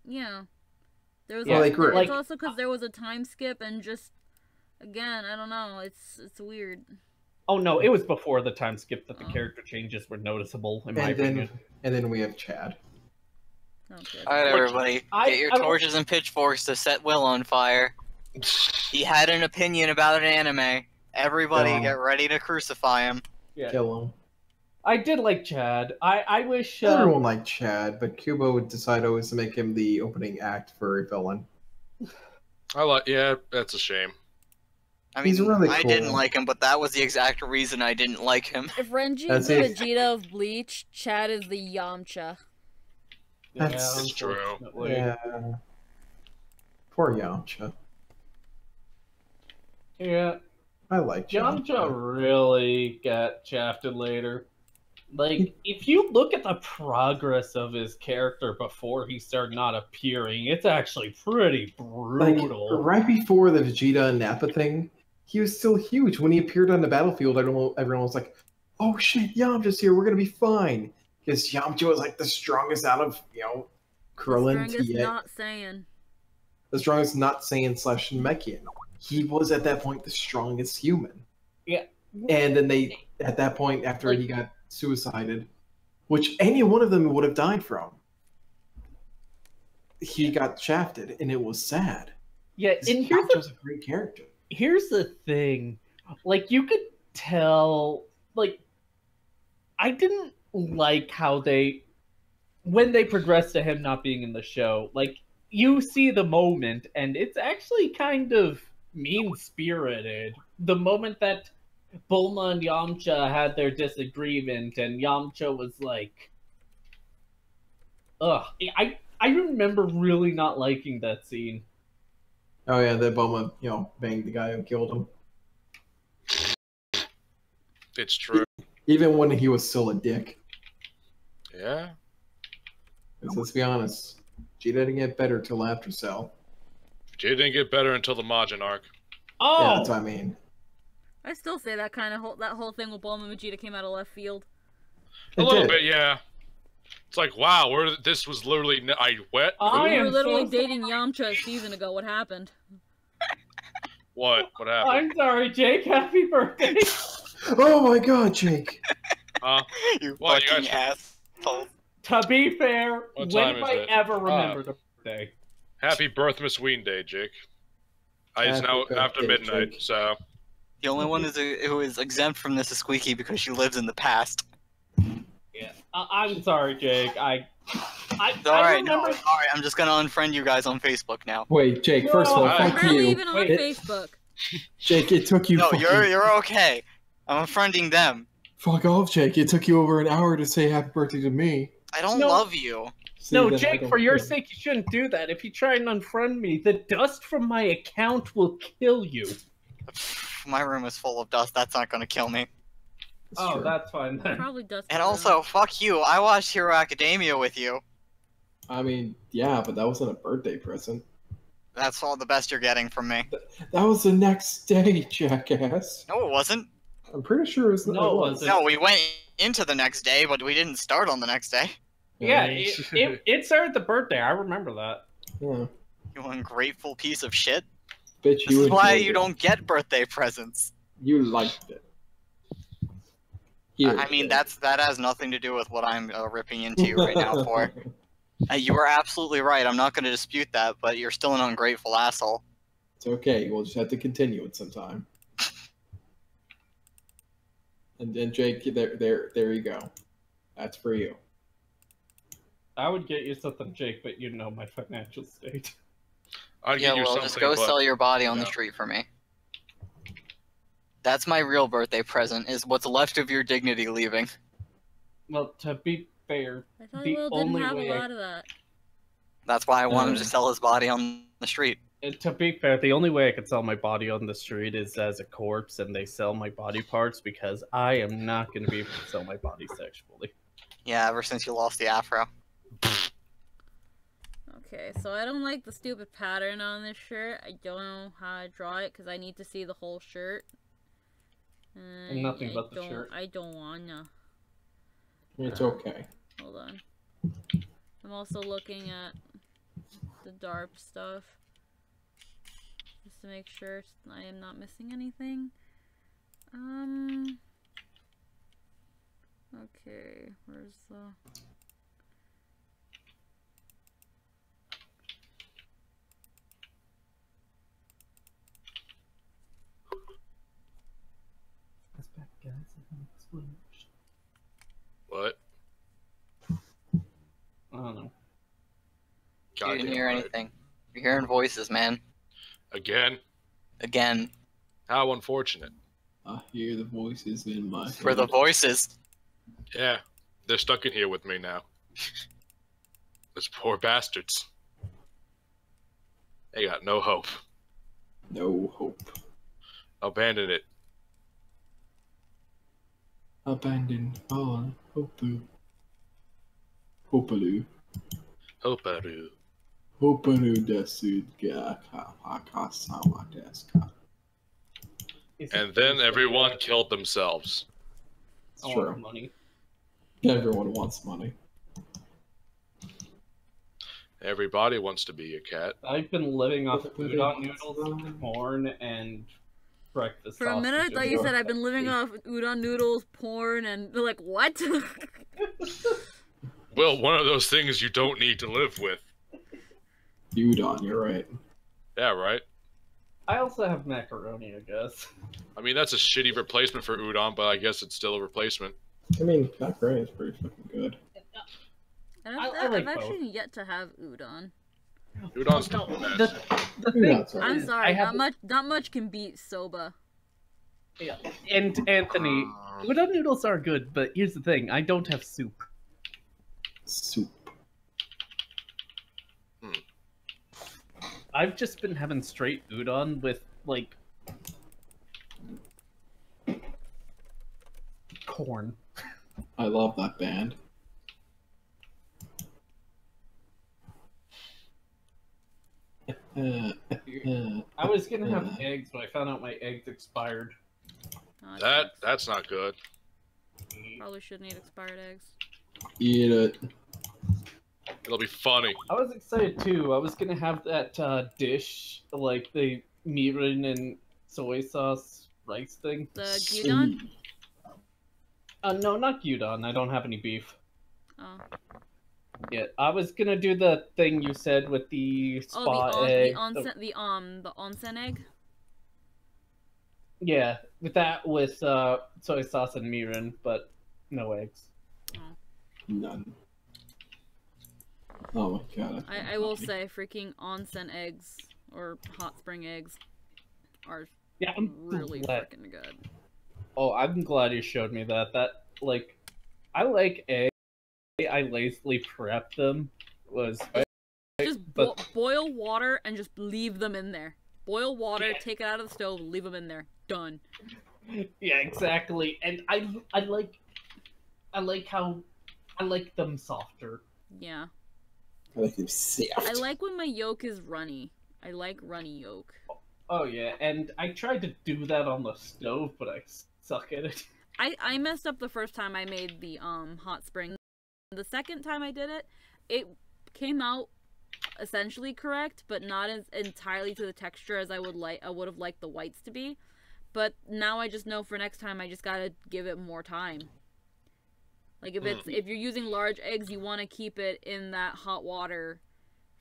Yeah. There was it's also because there was a time skip and just, again, I don't know, it's weird. Oh no, it was before the time skip that the character changes were noticeable, in my opinion. And then we have Chad. Alright, everybody. Get your torches and pitchforks to set Will on fire. He had an opinion about an anime. Everybody get ready to crucify him. Yeah. Kill him. I did like Chad. I wish... Everyone liked Chad, but Kubo would decide always to make him the opening act for a villain. Yeah, that's a shame. I mean, He's really cool. I didn't like him, but that was the exact reason I didn't like him. If Renji is the Vegeta of Bleach, Chad is the Yamcha. That's true. Yeah. Poor Yamcha. Yeah. I like Yamcha really got shafted later. Like, if you look at the progress of his character before he started not appearing, it's actually pretty brutal. Like, right before the Vegeta and Nappa thing, he was still huge. When he appeared on the battlefield, everyone was like, oh shit, Yamcha's here, we're gonna be fine. Because Yamcha was like the strongest out of, Krillin, the strongest not Saiyan. The strongest not Saiyan / Namekian. He was at that point the strongest human. Yeah. And then at that point, after he got suicided, which any one of them would have died from, he got shafted, and it was sad. Yeah, and Yamcha's a great character. Here's the thing. Like, you could tell, like, I didn't like how when they progressed to him not being in the show, like, you see the moment, and it's actually kind of mean-spirited. The moment that Bulma and Yamcha had their disagreement, and Yamcha was like, ugh. I remember really not liking that scene. Oh yeah, that Bulma, banged the guy who killed him. It's true. Even when he was still a dick. Yeah. Let's be honest, Vegeta didn't get better till after Cell. Vegeta didn't get better until the Majin arc. Oh, yeah, that's what I mean. I still say that whole thing with Bulma and Vegeta came out of left field. A little bit, yeah. It's like, wow, this was literally wet. We were literally dating Yamcha a season ago. What happened? What? What happened? I'm sorry, Jake. Happy birthday. Oh my god, Jake. You fucking asshole. To be fair, what when time have is I it? ever remembered a birthday? Happy Birthmas Ween Day, Jake. It's now after midnight, Jake. so... The only one who is exempt from this is Squeaky because she lives in the past. Yeah, I'm sorry, Jake. I Alright, remember... alright, I'm just gonna unfriend you guys on Facebook now. Wait, Jake, first of all, I'm fuck barely you. even on Facebook. Jake, it took you No, you're okay. I'm unfriending them. Fuck off, Jake. It took you over an hour to say happy birthday to me. I don't love you. No, Jake, for your sake, you shouldn't do that. If you try and unfriend me, the dust from my account will kill you. My room is full of dust. That's not gonna kill me. Oh, that's fine then. Probably dust. And also, fuck you. I watched Hero Academia with you. I mean, yeah, but that wasn't a birthday present. That's all the best you're getting from me. That was the next day, jackass. No, it wasn't. I'm pretty sure it was. No, it wasn't. No, we went into the next day, but we didn't start on the next day. Yeah, it started the birthday. I remember that. Yeah. You ungrateful piece of shit. Bitch, This is why you don't get birthday presents. You liked it. Here, I mean, that has nothing to do with what I'm ripping into you right now for. You are absolutely right. I'm not going to dispute that, but you're still an ungrateful asshole. It's okay. We'll just have to continue it sometime. And then Jake, there you go. That's for you. I would get you something, Jake, but you know my financial state. Yeah, well, just go sell your body on the street for me. That's my real birthday present, is what's left of your dignity leaving. Well, to be fair, I thought Will didn't have a lot of that. That's why I want him to sell his body on the street. To be fair, the only way I could sell my body on the street is as a corpse, and they sell my body parts because I am not going to be able to sell my body sexually. Yeah, ever since you lost the afro. Okay, so I don't like the stupid pattern on this shirt. I don't know how to draw it because I need to see the whole shirt. And nothing but the shirt. I don't wanna. It's okay. Hold on. I'm also looking at the DARP stuff. Just to make sure I am not missing anything. Okay, where's the... What? I don't know. You didn't hear anything. You're hearing voices, man. Again? Again. How unfortunate. I hear the voices in my head. For the voices. Yeah, they're stuck in here with me now. Those poor bastards. They got no hope. No hope. Abandon it. Abandon all hope. Hopaloo. Hoparu. Hopaloo desu ga hakasawa desu. And then everyone killed themselves. It's true. Money. Everyone wants money. Everybody wants to be a cat. I've been living off udon noodles, corn, and breakfast. For a minute, I thought you said I've been living off udon noodles, porn, and they're like, what? Well, one of those things you don't need to live with. Udon, you're right. Yeah, right? I also have macaroni, I guess. I mean, that's a shitty replacement for udon, but I guess it's still a replacement. I mean, macaroni is pretty fucking good. I've actually yet to have udon. Udon's not the thing. I'm sorry, not much can beat soba. Yeah. And Anthony, udon noodles are good, but here's the thing: I don't have soup. Soup. I've just been having straight udon with like corn. I love that band. I was gonna have eggs, but I found out my eggs expired. Oh, that's not good. Probably shouldn't eat expired eggs. Eat it. It'll be funny. I was excited too. I was gonna have that dish, like the mirin and soy sauce rice thing. The gyudon? No, not gyudon. I don't have any beef. Oh. Yeah, I was gonna do the thing you said with the spa egg. The onsen egg? Yeah, with that with soy sauce and mirin, but no eggs. Oh. None. Oh my god. I will say freaking onsen eggs or hot spring eggs are really freaking good. Oh, I'm glad you showed me that. That, like, I like eggs. I lazily prep them was just boil water and just leave them in there. Boil water, take it out of the stove, leave them in there. Done. Yeah, exactly. And I like them softer. Yeah. I like them soft. I like when my yolk is runny. I like runny yolk. Oh yeah, and I tried to do that on the stove, but I suck at it. I messed up the first time I made the hot spring. The second time I did it, it came out essentially correct, but not as entirely to the texture as I would have liked the whites to be. But now I just know for next time I just gotta give it more time. Like if you're using large eggs, you want to keep it in that hot water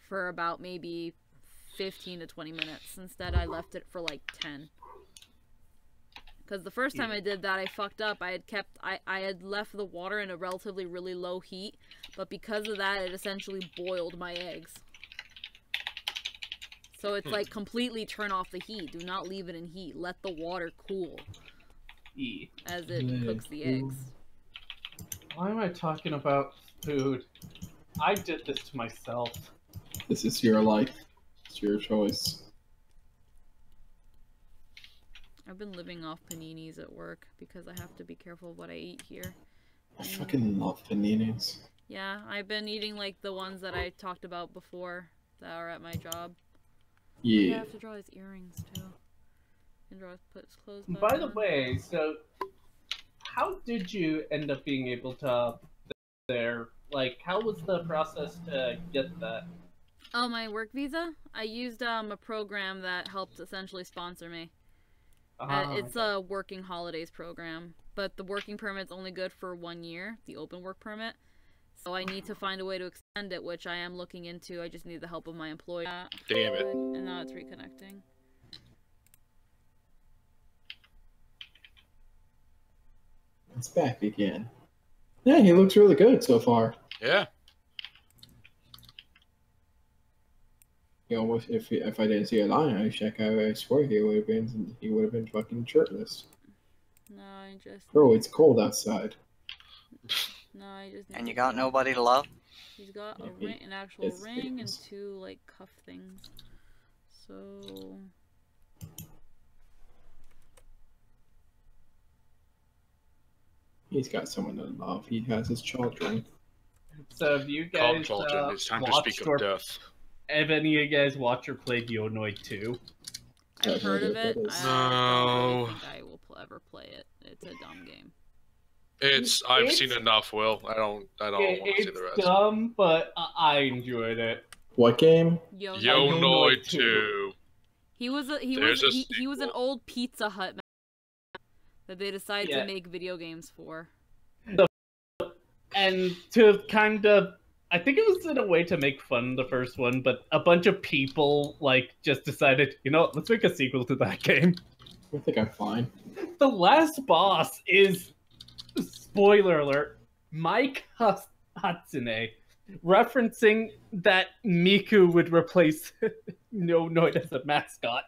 for about maybe 15 to 20 minutes. Instead, I left it for like 10. Because the first time I did that, I fucked up. I had left the water in a relatively really low heat, but because of that, it essentially boiled my eggs. So it's like completely turn off the heat. Do not leave it in heat. Let the water cool as it cooks the eggs. Why am I talking about food? I did this to myself. This is your life. It's your choice. I've been living off paninis at work because I have to be careful of what I eat here. I fucking love paninis. Yeah, I've been eating like the ones that I talked about before that are at my job. Yeah. I have to draw his earrings too. And put his clothes back By the on. way, so how did you end up being able to there? Like, how was the process to get that? Oh, my work visa? I used a program that helped essentially sponsor me. It's a working holidays program, but the working permit's only good for 1 year, the open work permit. So I need to find a way to extend it, which I am looking into. I just need the help of my employer. Damn it. And now it's reconnecting. It's back again. Yeah, he looks really good so far. Yeah. You know, if I didn't see a lion, I check out. I swear he would have been fucking shirtless. No, I just. Bro, it's cold outside. No, I just. And you got nobody to love? He's got a ring, an actual ring, and 2 like cuff things. So. He's got someone to love. He has his children. So have you guys it's time to speak of death. Have any of you guys watched or played Yonoid 2? I've heard of it. I don't really think I will ever play it. It's a dumb game. I've seen enough, Will. I don't want to see the rest. It's dumb, but I enjoyed it. What game? Yonoid 2. He was an old Pizza Hut man that they decided to make video games for. And to kind of, I think it was in a way to make fun of the first one, but a bunch of people like just decided, you know, let's make a sequel to that game. I think I'm fine. The last boss is, spoiler alert, Mike Hatsune, referencing that Miku would replace Yonoid as a mascot.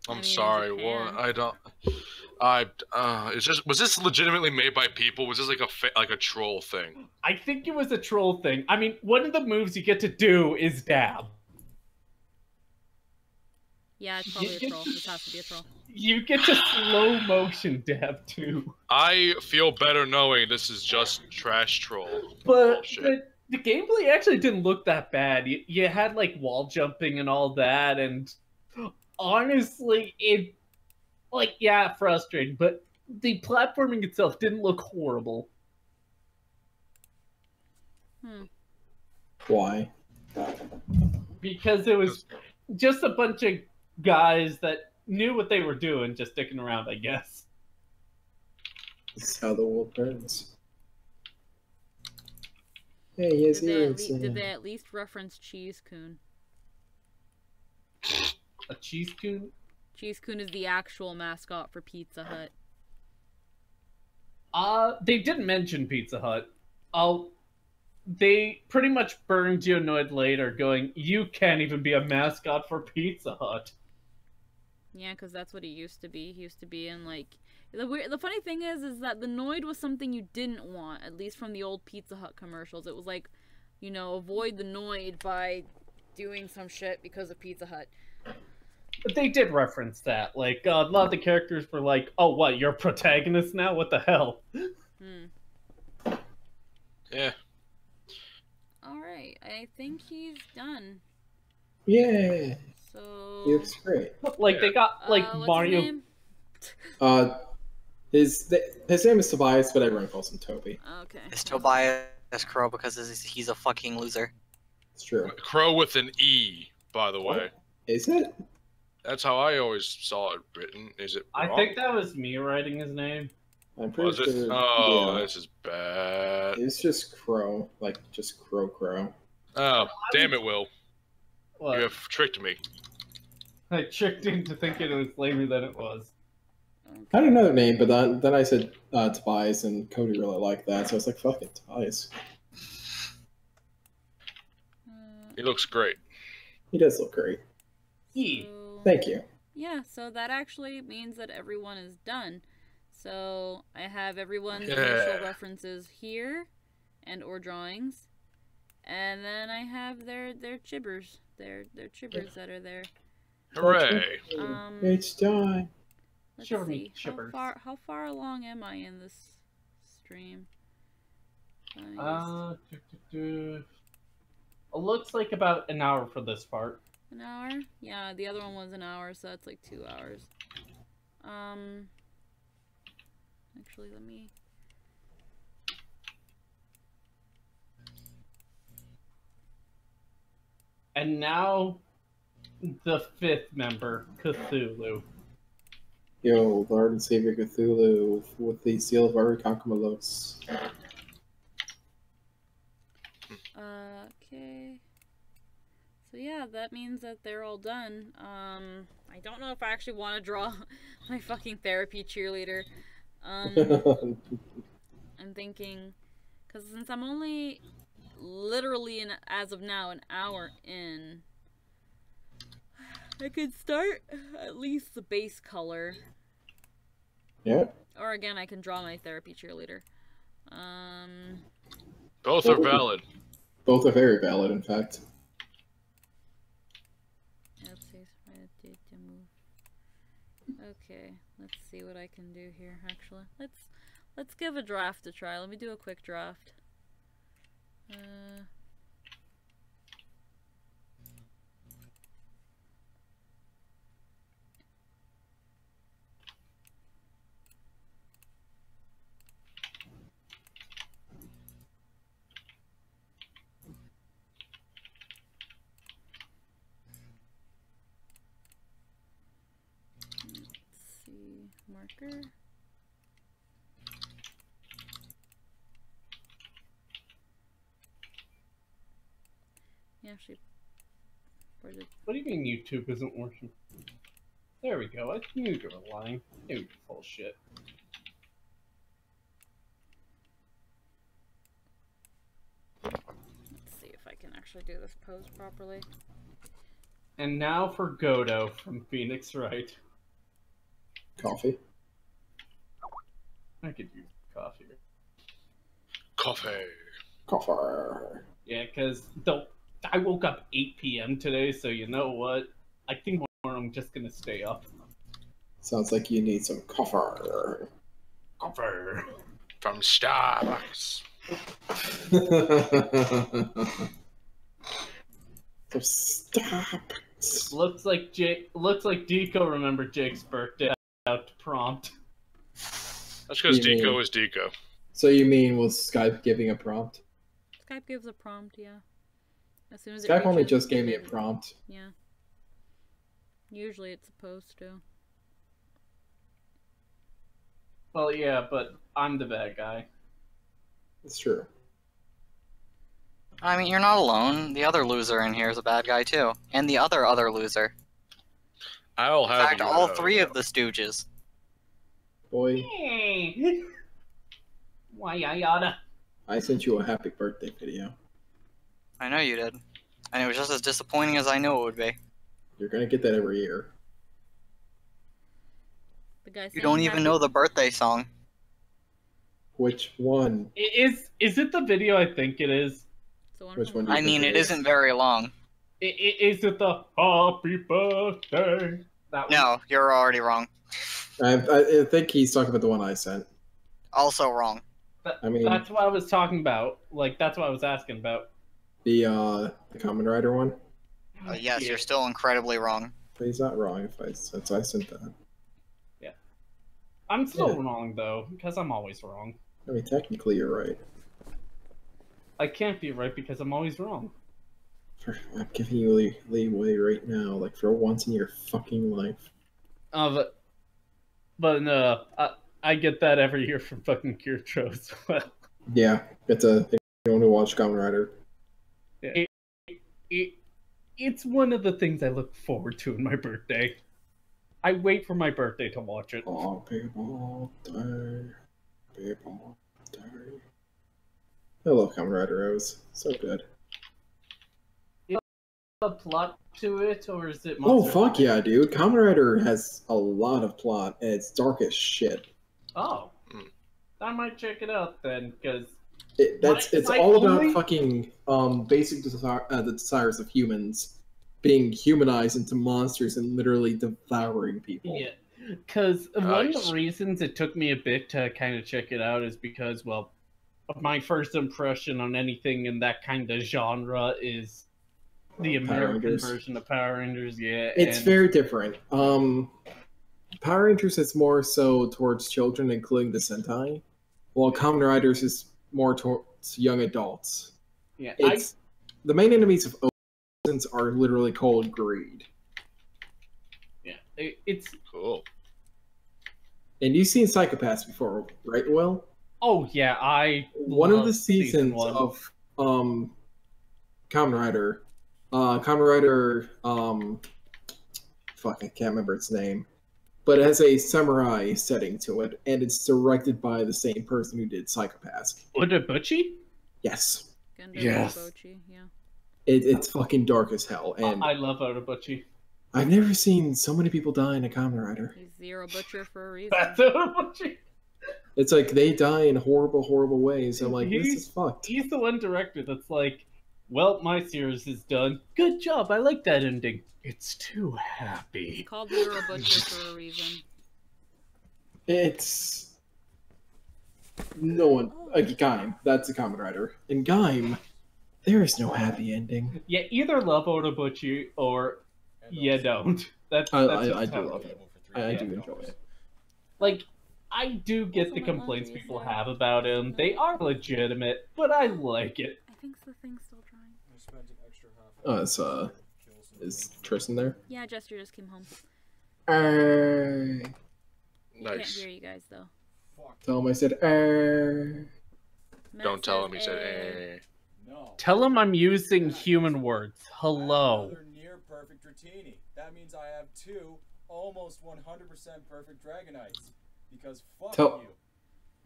I'm sorry, what? I don't. Was this legitimately made by people? Was this like a troll thing? I think it was a troll thing. I mean, one of the moves you get to do is dab. Yeah, it's probably a troll. This has to be a troll. You get to slow motion dab too. I feel better knowing this is just trash troll. But the gameplay actually didn't look that bad. You had like wall jumping and all that, and honestly, it. Like, yeah, frustrating, but the platforming itself didn't look horrible. Why? Because it was just a bunch of guys that knew what they were doing, just sticking around, I guess. This is how the world turns. Hey, he has earrings. Did they at least reference Cheese Coon? A Cheese Coon? Cheese Coon is the actual mascot for Pizza Hut. They didn't mention Pizza Hut. They pretty much burned Yonoid later, going, you can't even be a mascot for Pizza Hut. Yeah, because that's what he used to be. He used to be in, like... The funny thing is that the Noid was something you didn't want, at least from the old Pizza Hut commercials. It was like, you know, avoid the Noid by doing some shit because of Pizza Hut. But they did reference that. Like, a lot of the characters were like, oh, what, you're a protagonist now? What the hell? Yeah. Alright, I think he's done. Yeah. So... He looks great. Like, they got, like, what's Mario... His name? His name is Tobias, but everyone calls him Toby. Okay. It's Tobias Crow because he's a fucking loser. It's true. Crow with an E, by the way. Is it? That's how I always saw it written. Is it wrong? I think that was me writing his name. I'm pretty sure. Oh, yeah. this is bad. It's just Crow. Like, just Crow. Oh, damn it, Will. What? You have tricked me. I tricked him to thinking it was lamer than it was. I had another name, but then I said Tobias, and Cody really liked that, so I was like, fuck it, Tobias. He looks great. He does look great. Thank you. Yeah, so that actually means that everyone is done. So I have everyone's initial references here, and or drawings, and then I have their chibbers, their chibbers that are there. Hooray! It's done. Let's see. How far along am I in this stream? It looks like about an hour for this part. An hour? Yeah, the other one was an hour, so that's like 2 hours. Actually, let me... And now, the 5th member, Cthulhu. Yo, Lord and Savior Cthulhu with the seal of Arikankumalos. Okay. So yeah, that means that they're all done. I don't know if I actually want to draw my fucking therapy cheerleader. I'm thinking, because since I'm only literally, as of now, an hour in, I could start at least the base color. Yeah. Or again, I can draw my therapy cheerleader. Both are valid. Both are very valid, in fact. Okay, let's see what I can do here. Actually, let's give a draft a try. Let me do a quick draft. Marker. Yeah, what do you mean YouTube isn't working? There we go. I knew you were lying. You were full of shit. Let's see if I can actually do this pose properly. And now for Godo from Phoenix Wright. Coffee. I could use coffee. Coffee. Coffee. Yeah, because I woke up 8 p.m. today, so you know what? I think I'm just gonna stay up. Sounds like you need some coffee. Coffee. From Starbucks. From Starbucks. Looks like Deco remembered Jake's birthday out to prompt. That's because Deco is Deco. So you mean was Skype giving a prompt? Skype gives a prompt, yeah. As soon as Skype only just gave me a prompt. Yeah. Usually it's supposed to. Well, yeah, but I'm the bad guy. It's true. I mean, you're not alone. The other loser in here is a bad guy too, and the other loser. I'll have. In fact, all three of the Stooges. Boy. Hey. Why I oughta? I sent you a happy birthday video. I know you did. And it was just as disappointing as I knew it would be. You're gonna get that every year. The guy you don't even know the birthday song. Which one? Is it the video I think it is? Which one? I mean, it isn't very long. Is it the happy birthday? That one? No, you're already wrong. I think he's talking about the one I sent. Also wrong. I mean, that's what I was talking about. Like, that's what I was asking about. The Kamen Rider one? Yes, you're still incredibly wrong. But he's not wrong since I sent that. Yeah. I'm still wrong, though, because I'm always wrong. I mean, technically you're right. I can't be right because I'm always wrong. I'm giving you leeway right now, like for once in your fucking life. But no, I get that every year from fucking Kircho as well. Yeah, it's a thing you want to watch Kamen Rider. Yeah. It's one of the things I look forward to in my birthday. I wait for my birthday to watch it. Oh, people die. People die. I love Kamen Rider. It was so good. Is there a plot to it, or is it Oh, fuck yeah, dude. Kamen Rider has a lot of plot, and it's dark as shit. Oh. I might check it out then, because... It's all about fucking basic the desires of humans being humanized into monsters and literally devouring people. Yeah, because one of the reasons it took me a bit to kind of check it out is because, well, my first impression on anything in that kind of genre is the American version of Power Rangers. Yeah, it's very different. Power Rangers is more so towards children, including the Sentai, while Kamen Riders is more towards young adults. Yeah, the main enemies of Oceans are literally called greed. Yeah, it's cool. And you've seen Psychopaths before, right, Will? Oh yeah, one of the seasons of Kamen Rider, fuck, I can't remember its name, but it has a samurai setting to it, and it's directed by the same person who did Psychopaths. Udabuchi? Yes. Yes. Yeah. It's fucking dark as hell, and I love Udabuchi. I've never seen so many people die in a Kamen Rider. He's Zero Butcher for a reason. It's like they die in horrible, horrible ways. I'm like, this is fucked. He's the one director that's like, well, my series is done. Good job. I like that ending. It's too happy. It's called Zero Butcher for a reason. It's no one. Gaim. That's a Kamen Rider. In Gaim, there is no happy ending. Yeah, either love Otobuchi or you don't. That's I do love it. I do enjoy it. Like, I do get the complaints people have about him. They are legitimate, but I like it. I think the thing's still trying. Is Tristan there? Yeah, Jester just came home. Nice. Can't hear you guys though. Tell him I said Don't tell him he said No. Tell him I'm using human words. Hello. Another near perfect Dratini. That means I have 2 almost 100% perfect Dragonites. Because fuck you.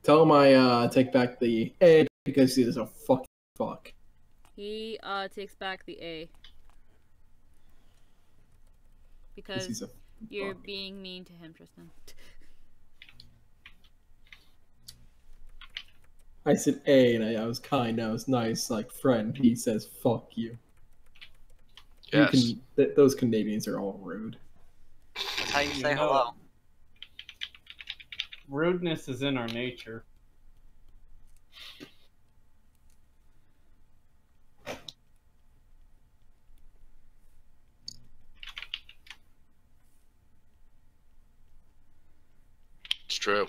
Tell him I take back the A because he is a fucking fuck. He takes back the A. Because you're being mean to him, Tristan. I said A, and I was kind, I was nice, like friend. He says fuck you. Yes. Those Canadians are all rude. That's how you say hello. Rudeness is in our nature. It's true.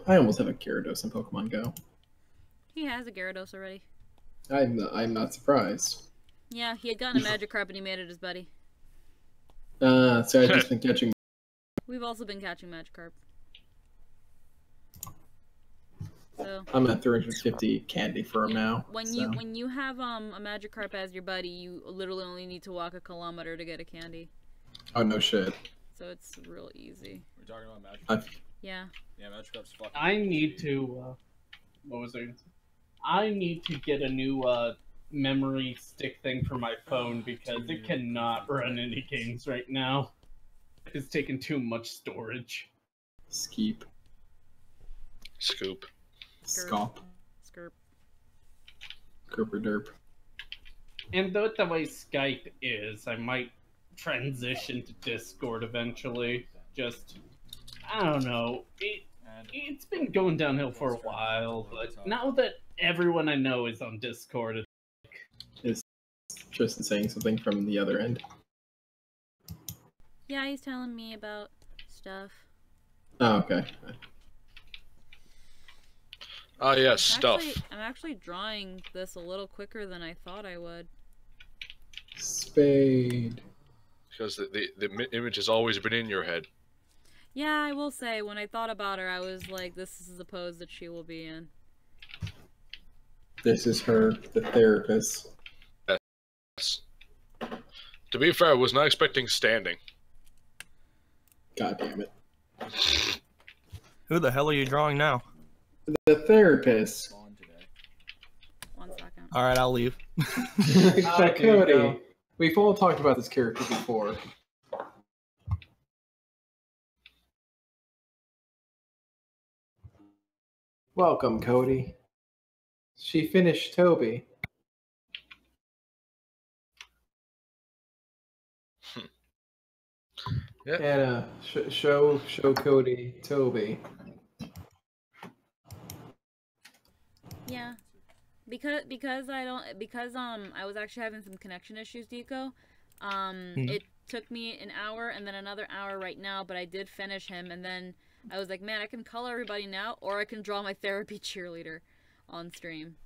I almost have a Gyarados in Pokemon Go. He has a Gyarados already. I'm not surprised. Yeah, he had gotten a Magikarp and he made it his buddy. So I've just been catching. We've also been catching Magikarp. So I'm at 350 candy for him now. When you have a Magikarp as your buddy, you literally only need to walk a kilometer to get a candy. Oh no shit. So it's real easy. We're talking about Magikarp. Yeah. Yeah, Magikarp's fucking. I need to. What was I gonna say? I need to get a new memory stick thing for my phone because it cannot run any games right now. It's taking too much storage. Skeep. Scoop. Scop. Skirp. Cooper derp. And though the way Skype is, I might transition to Discord eventually. Just, I don't know. It's been going downhill for a while, but now that everyone I know is on Discord, Is Tristan saying something from the other end? Yeah, he's telling me about stuff. Oh, okay. Oh, yeah, stuff. I'm actually drawing this a little quicker than I thought I would. Spade. Because the image has always been in your head. Yeah, I will say, when I thought about her, I was like, this is the pose that she will be in. This is her, the therapist. Yes. To be fair, I was not expecting standing. God damn it. Who the hell are you drawing now? The therapist. One second. Alright, I'll leave. Cody, we've all talked about this character before. Welcome, Cody. She finished Toby. Yeah. And show Cody Toby. Yeah. Because I was actually having some connection issues, Deco. It took me an hour and then another hour right now, but I did finish him, and then I was like, man, I can color everybody now, or I can draw my therapy cheerleader on stream.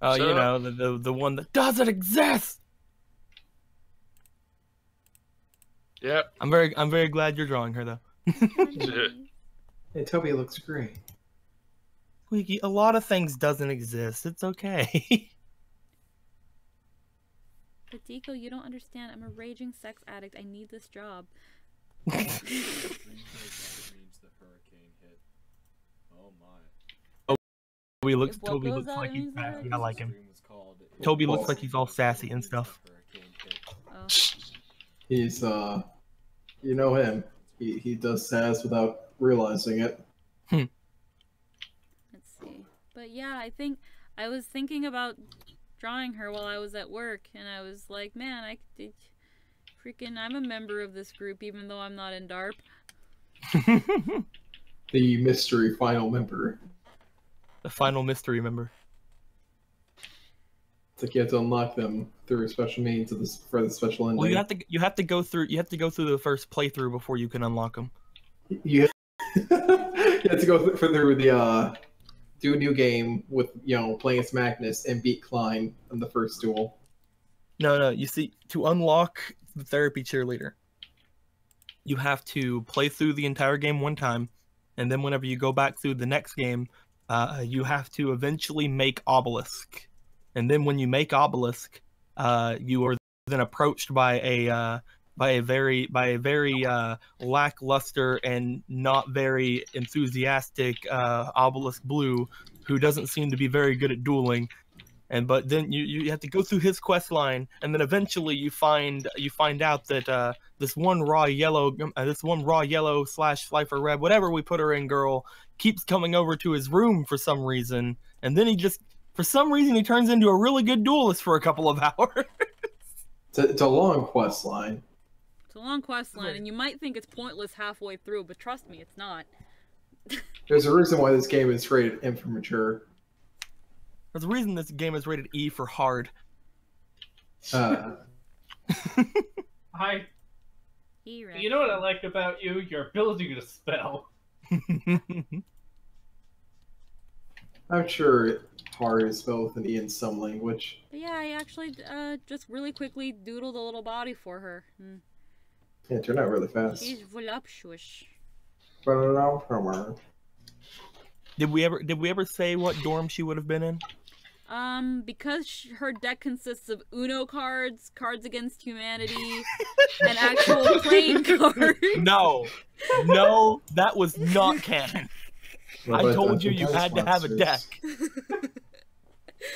Oh, you know, the one that doesn't exist. Yep. I'm very glad you're drawing her though. Hey, Toby looks great. Squeaky, a lot of things doesn't exist. It's okay. But Deco, you don't understand. I'm a raging sex addict. I need this job. Toby looks like he's sassy. I like him. Toby looks like he's all sassy and stuff. Oh. He's you know him. He does sass without realizing it. Let's see. But yeah, I think I was thinking about drawing her while I was at work, and I was like, man, I'm a member of this group even though I'm not in DARP. The mystery final member. The final mystery member. It's like you have to unlock them through a special means for the special ending. Well, you have to go through the first playthrough before you can unlock them. You have to go through the do a new game with playing as Magnus and beat Klein in the first duel. No. You see, to unlock the therapy cheerleader, you have to play through the entire game one time, and then whenever you go back through the next game, you have to eventually make Obelisk. And then when you make Obelisk, you are then approached by a very lackluster and not very enthusiastic Obelisk Blue, who doesn't seem to be very good at dueling. But then you have to go through his quest line, and then eventually you find out that this one raw yellow / Slifer Red, whatever we put her in, girl, keeps coming over to his room for some reason, and then for some reason he turns into a really good duelist for a couple of hours. It's a long quest line. It's a long quest line, and you might think it's pointless halfway through, but trust me, it's not. There's a reason why this game is rated M for mature. There's a reason this game is rated E for hard. You know what I like about you? Your ability to spell. I'm sure hard is spelled with an E in some language. But yeah, I actually just really quickly doodled a little body for her. Yeah, it turned out really fast. She's voluptuous. Did we ever say what dorm she would have been in? Because her deck consists of Uno cards, Cards Against Humanity, and actual playing cards. No, that was not canon. I told you had to have a deck.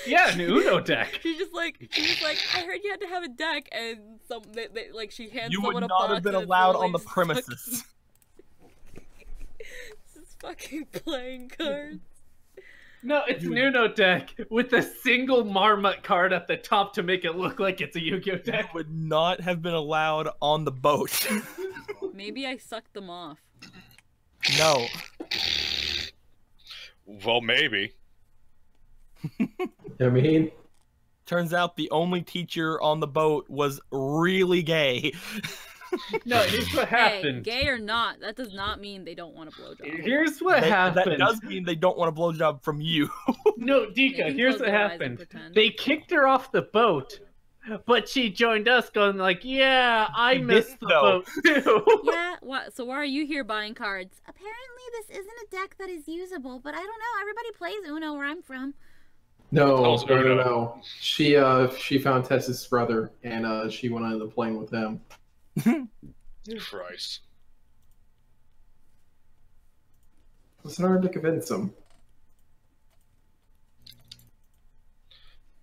Yeah, an Uno deck. She's just like, I heard you had to have a deck, and she hands you someone a box. You would not have been allowed on the premises. This is fucking playing cards. No, it's an Uno deck with a single Marmot card at the top to make it look like it's a Yu-Gi-Oh deck. You would not have been allowed on the boat. Maybe I sucked them off. No. Well, maybe. I mean, turns out the only teacher on the boat was really gay. No, here's what happened. Hey, gay or not, that does not mean they don't want a blowjob. Here's what happened. That does mean they don't want a blowjob from you. No, Dika, here's what happened. They kicked her off the boat, but she joined us going like, yeah, I missed the boat too. Yeah, so why are you here buying cards? Apparently this isn't a deck that is usable, but I don't know, everybody plays Uno where I'm from. No. She found Tess's brother, and she went on the plane with him. Christ. It's hard to convince him.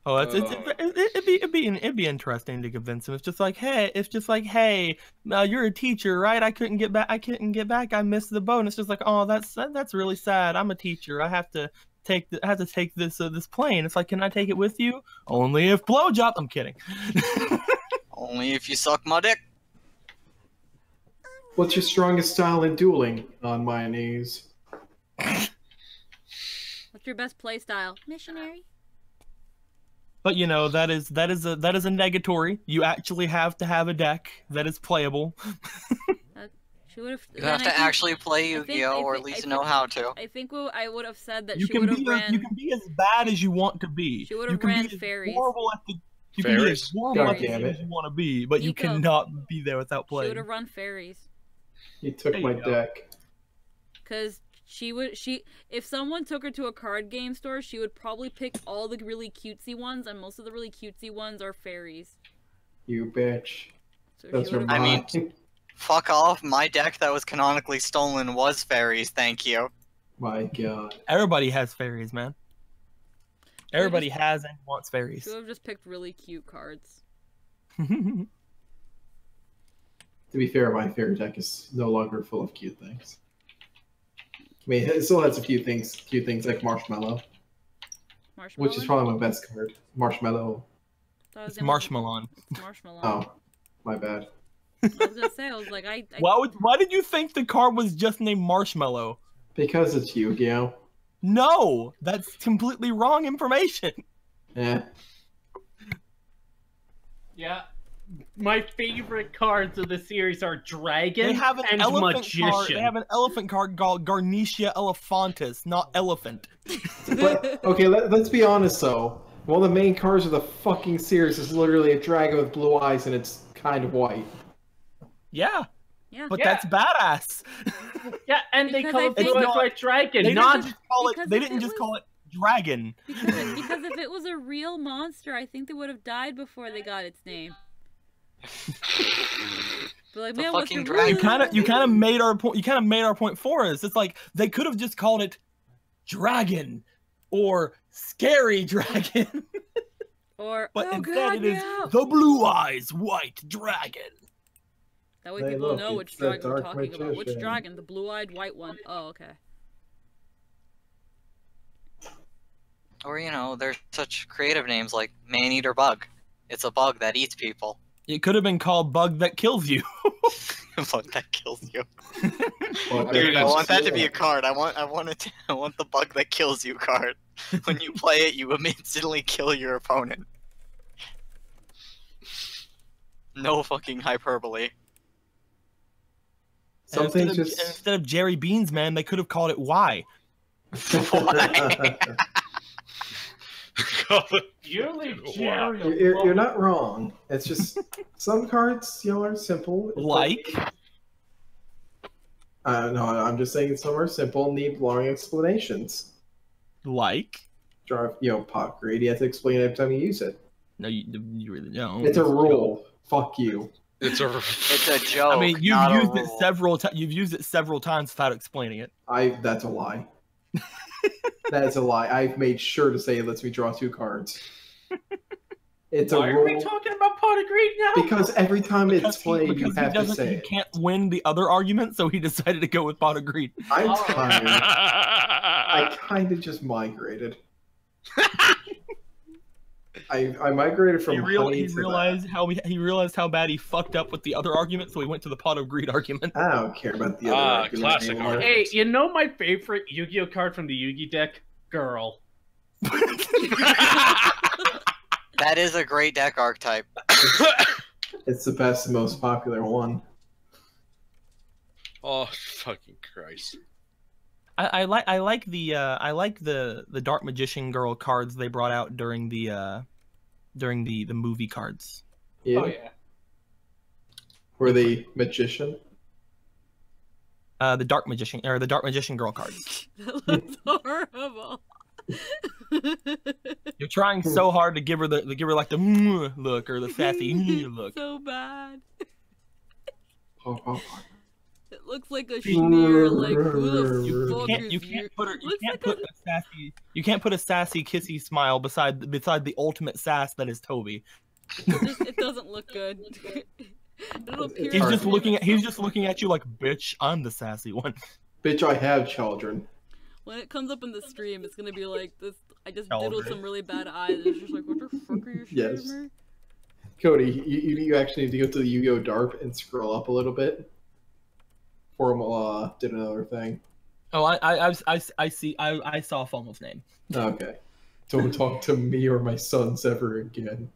Oh, it'd be interesting to convince him. It's just like, hey, now you're a teacher, right? I couldn't get back. I missed the boat. And it's just like, oh, that's really sad. I'm a teacher. I have to take this this plane. It's like, can I take it with you? Only if blowjob. I'm kidding. Only if you suck my dick. What's your strongest style in dueling? On my knees. What's your best play style? Missionary. But you know, that is a negatory. You actually have to have a deck that is playable. She would have. You have to actually play Yu-Gi-Oh, or at least know how to. I think I would have said that you she would have ran. You can be as bad as you want to be. She would have ran fairies. You can be as horrible as you want to be, but you cannot be there without playing. She would have run fairies. He took my deck. Because if someone took her to a card game store, she would probably pick all the really cutesy ones, and most of the really cutesy ones are fairies. You bitch. So Those are I mine. mean, fuck off. My deck that was canonically stolen was fairies, thank you. My god. Everybody has fairies, man. Everybody has and wants fairies. Should have just picked really cute cards. To be fair, my fairy deck is no longer full of cute things. I mean, it still has a few things, cute things like Marshmallow. Which is probably my best card. Marshmallow. It's Marshmallow. It's Marshmallow. Oh, my bad. I was gonna say, I was like, Why did you think the card was just named Marshmallow? Because it's Yu-Gi-Oh! No, that's completely wrong information. Yeah. Yeah. My favorite cards of the series are Dragon They have an and elephant Magician. card. They have an elephant card called Garnetia Elephantis, not elephant. But, okay, let's be honest though. One of the main cards of the fucking series is literally a dragon with blue eyes and it's kind of white. Yeah. Yeah. But that's badass. Yeah, and they call it think- Blue White Dragon, They not... didn't just call it. They didn't just call it dragon. Because if it was a real monster, I think they would have died before they got its name. But like, man, what's fucking the dragon. You kind of made our point. You kind of made our point for us. It's like they could have just called it dragon or scary dragon. Or but oh instead god, it is no. the blue eyes white dragon. That way Hey, people look, know it's which the dragon we're Dark talking about. Which Magician. dragon? The blue-eyed white one. Oh, okay. Or, you know, there's such creative names like Man-Eater Bug. It's a bug that eats people. It could have been called bug that kills you. Bug that kills you. Well, Dude, I that's- want that to be a card. I want the bug that kills you card. When you play it, you instantly kill your opponent. No fucking hyperbole. Some And things instead of Jerry Beans, man, they could have called it Y. You're not wrong. It's just some cards, you know, are simple. Like? No, I'm just saying some are simple, need long explanations. Like? Draw, you know, pot grade. You have to explain it every time you use it. No, you really don't. It's a rule. Fuck you. It's a joke. I mean, you've not a used it rule. several times. You've used it several times without explaining it. That's a lie. That is a lie. I've made sure to say it lets me draw 2 cards. It's Why a are rule. we talking about Pot of Greed now? Because every time it's played, you Because have to he say it. can't win the other argument, so he decided to go with Pot of Greed. I'm tired. I kind of just migrated. I migrated from He honey to realized how bad he fucked up with the other argument, so he went to the Pot of Greed argument. I don't care about the other argument classic anymore. argument. Hey, you know my favorite Yu-Gi-Oh card from the Yu-Gi deck? Girl. That is a great deck archetype. It's the best and most popular one. Oh, fucking Christ. I like the Dark Magician Girl cards they brought out during the movie cards. Yeah. Oh, yeah. Were they magician? The Dark Magician Girl cards. That looks horrible. You're trying so hard to give her like the look or the sassy look. So bad. Oh. It looks like a sneer. Like who the fuck is You can't put a sassy kissy smile beside the ultimate sass that is Toby. It doesn't look good. It'll appear He's just as- looking at you like, bitch, I'm the sassy one. Bitch, I have children. When it comes up in the stream, it's gonna be like this. I just Children. diddled some really bad eyes. And it's just like, what the fuck are you shooting Yes. me? Cody, you actually need to go to the Yu-Gi-Oh! DARP and scroll up a little bit. Formal did another thing. Oh, I see. I saw Fomal's name. Okay. Don't talk to me or my sons ever again.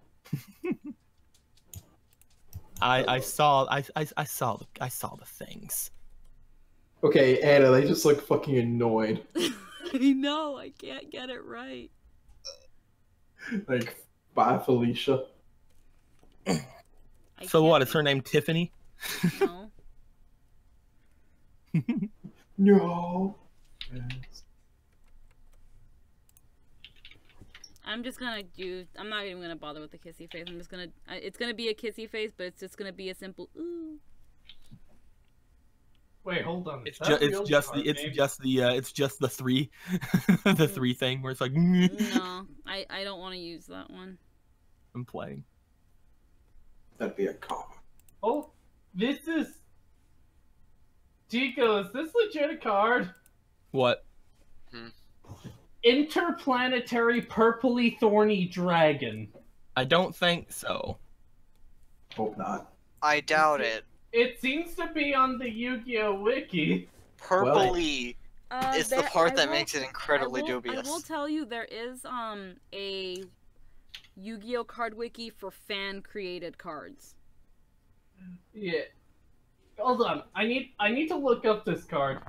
I saw the things. Okay, Anna, they just look fucking annoyed. I know. I can't get it right. Like, bye, Felicia. So what? Is her name Tiffany? No. No. I I'm just gonna do. I'm not even gonna bother with the kissy face. I'm just gonna. It's gonna be a kissy face, but it's just gonna be a simple ooh. Wait, hold on. It's just the three, the three thing where it's like. No, I don't want to use that one. I'm playing. That'd be a cop. Oh, this is. Chico, is this legit a card? What? Interplanetary purpley thorny dragon. I don't think so. Hope not. I doubt it. It seems to be on the Yu-Gi-Oh wiki. Purpley is the part that makes it incredibly dubious. I will tell you, there is a Yu-Gi-Oh card wiki for fan-created cards. Yeah. Hold on. I need to look up this card.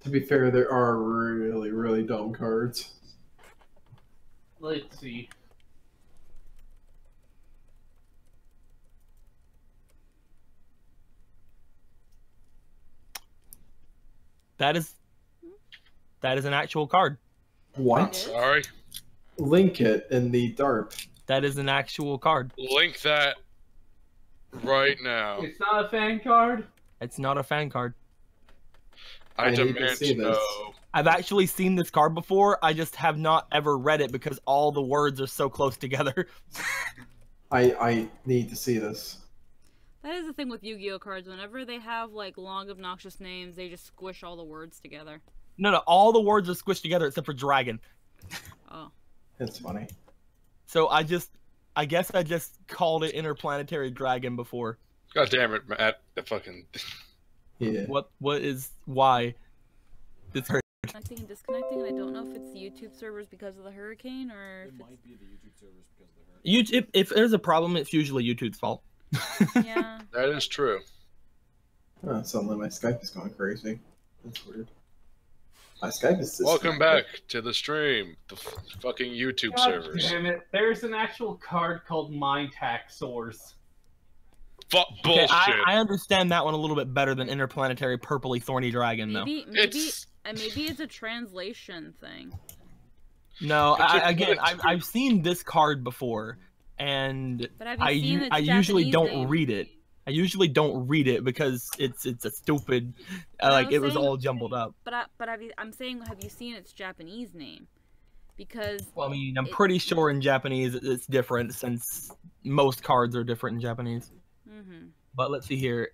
To be fair, there are really, really dumb cards. Let's see. That is an actual card. What? Sorry. Link it in the DARP. That is an actual card. Link that right now. It's not a fan card? It's not a fan card. I need demand to know. I've actually seen this card before. I just have not ever read it because all the words are so close together. I need to see this. That is the thing with Yu-Gi-Oh cards. Whenever they have like long, obnoxious names, they just squish all the words together. No, all the words are squished together except for dragon. Oh. It's funny. So I guess I just called it interplanetary dragon before. God damn it, Matt. The fucking. Yeah. Why? This hurt. Connecting and disconnecting, and I don't know if it's the YouTube servers because of the hurricane or. It might be the YouTube servers because of the YouTube. hurricane. If there's a problem, it's usually YouTube's fault. Yeah. That is true. Oh, suddenly my Skype is going crazy. That's weird. My Skype is. Welcome back to the stream. The fucking YouTube servers. Damn it! There's an actual card called Mind Hack Source. Fuck Okay, bullshit. I understand that one a little bit better than interplanetary purpley thorny dragon, though. Maybe it's a translation thing. No, I've seen this card before, and But have you seen its I usually Japanese don't name? read it. I usually don't read it because it's a stupid, like it was all jumbled up. I'm saying, have you seen its Japanese name? Because Well, I mean, I'm pretty sure in Japanese it's different since most cards are different in Japanese. Mm-hmm. But let's see here.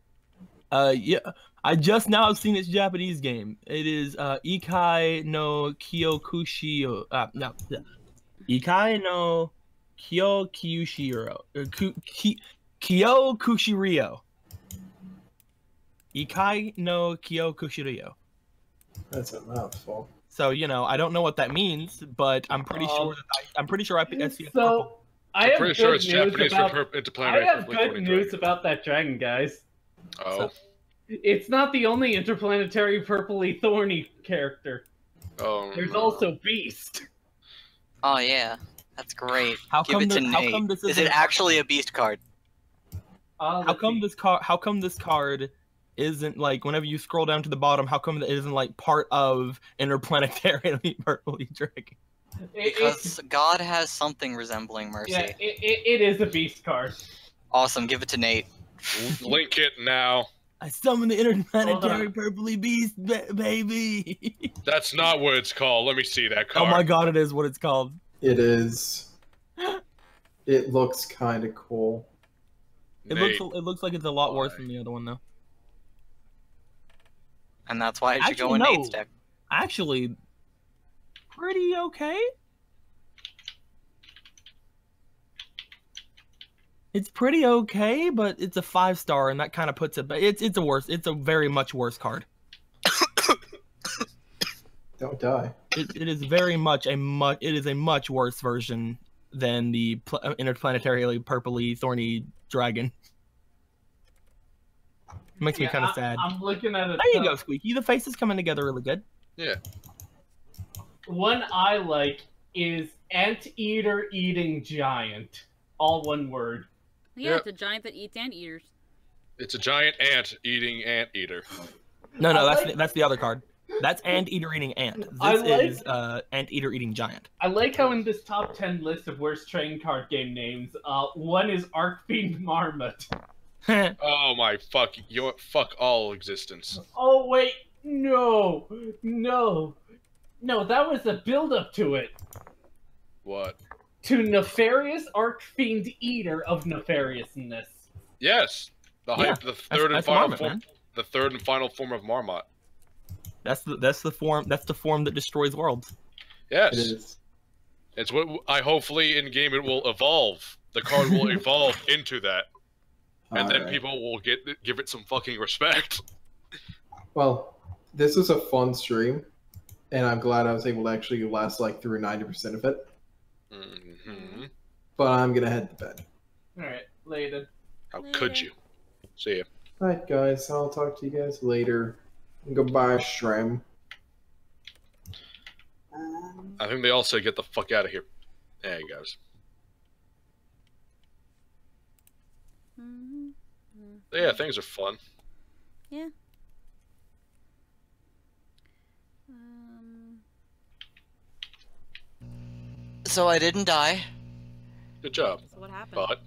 Yeah, I just now have seen its Japanese game. It is Ikai no Kyokushio. No, Ikai no Kyokushiro. Kyokushirio. Ikai no Kyokushirio. That's a mouthful. So I don't know what that means, but I'm pretty sure I see. So I have pretty sure it's good news Japanese about. for interplanetary. I have good news about that dragon, guys. Oh. It's not the only interplanetary purpley thorny character. Oh. There's no. also Beast. Oh yeah, that's great. How Give come it to this- how Nate. come this Is isn't- it actually a beast card? How come this card isn't like whenever you scroll down to the bottom? How come it isn't like part of interplanetary purpley dragon? Because God has something resembling mercy. Yeah, it is a Beast card. Awesome. Give it to Nate. Link it now. I summon the interplanetary purpley beast, baby. That's not what it's called. Let me see that Oh card. my god, it is what it's called. It is. It looks kind of cool. It looks like it's a lot worse than the other one though. And that's why it should go Actually, in no. Nate's deck. Actually, pretty okay. It's pretty okay, but it's a 5-star, and that kind of puts it. But it's a very much worse card. Don't die. It is very much a much worse version than the interplanetary purpley thorny dragon. It makes me kind of sad. I'm looking at it. There you go, Squeaky. The face is coming together really good. Yeah. One I like is Anteater Eating Giant. All one word. Yeah, Yep. it's a giant that eats anteaters. It's a giant ant eating anteater. No, that's the other card. That's Anteater eating ant. This is Anteater eating giant. I like how in this top 10 list of worst trading card game names, one is Arcfiend Marmot. Oh my fuck! Fuck all existence. Oh wait, no, that was a build-up to it. What? To Nefarious Arcfiend Eater of Nefariousness. Yes, the third and final form. The third and final form of Marmot. That's the form. That's the form that destroys worlds. Yes, It is. it's what I hopefully in game it will evolve. The card will evolve into that, and then people will give it some fucking respect. Well, this was a fun stream, and I'm glad I was able to actually last like through 90% of it. But I'm gonna head to bed. All right, later. How could you? See ya. All right, guys. I'll talk to you guys later. Goodbye, stream. I think they all said get the fuck out of here. There you goes. Yeah, things are fun. Yeah. So I didn't die. Good job. So what happened? But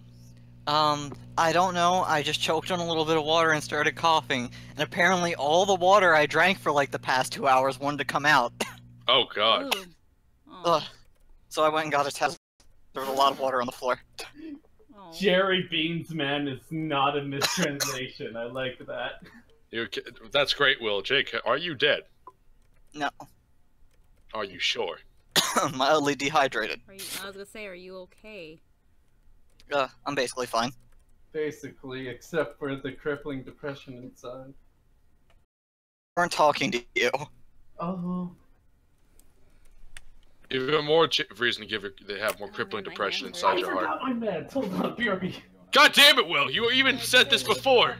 I don't know. I just choked on a little bit of water and started coughing. And apparently all the water I drank for like the past 2 hours wanted to come out. oh god. Ooh. Oh. So I went and got a test. There was a lot of water on the floor. Oh. Jerry Beans Man is not a mistranslation. I like that. That's great, Will. Jake, are you dead? No. Are you sure? Mildly dehydrated. I was gonna say, are you okay? I'm basically fine. Basically, except for the crippling depression inside. I weren't talking to you. Oh. Even more reason to give her, they have more crippling depression inside your heart. I forgot my meds. Hold on, BRB. God damn it, Will! You even said this before!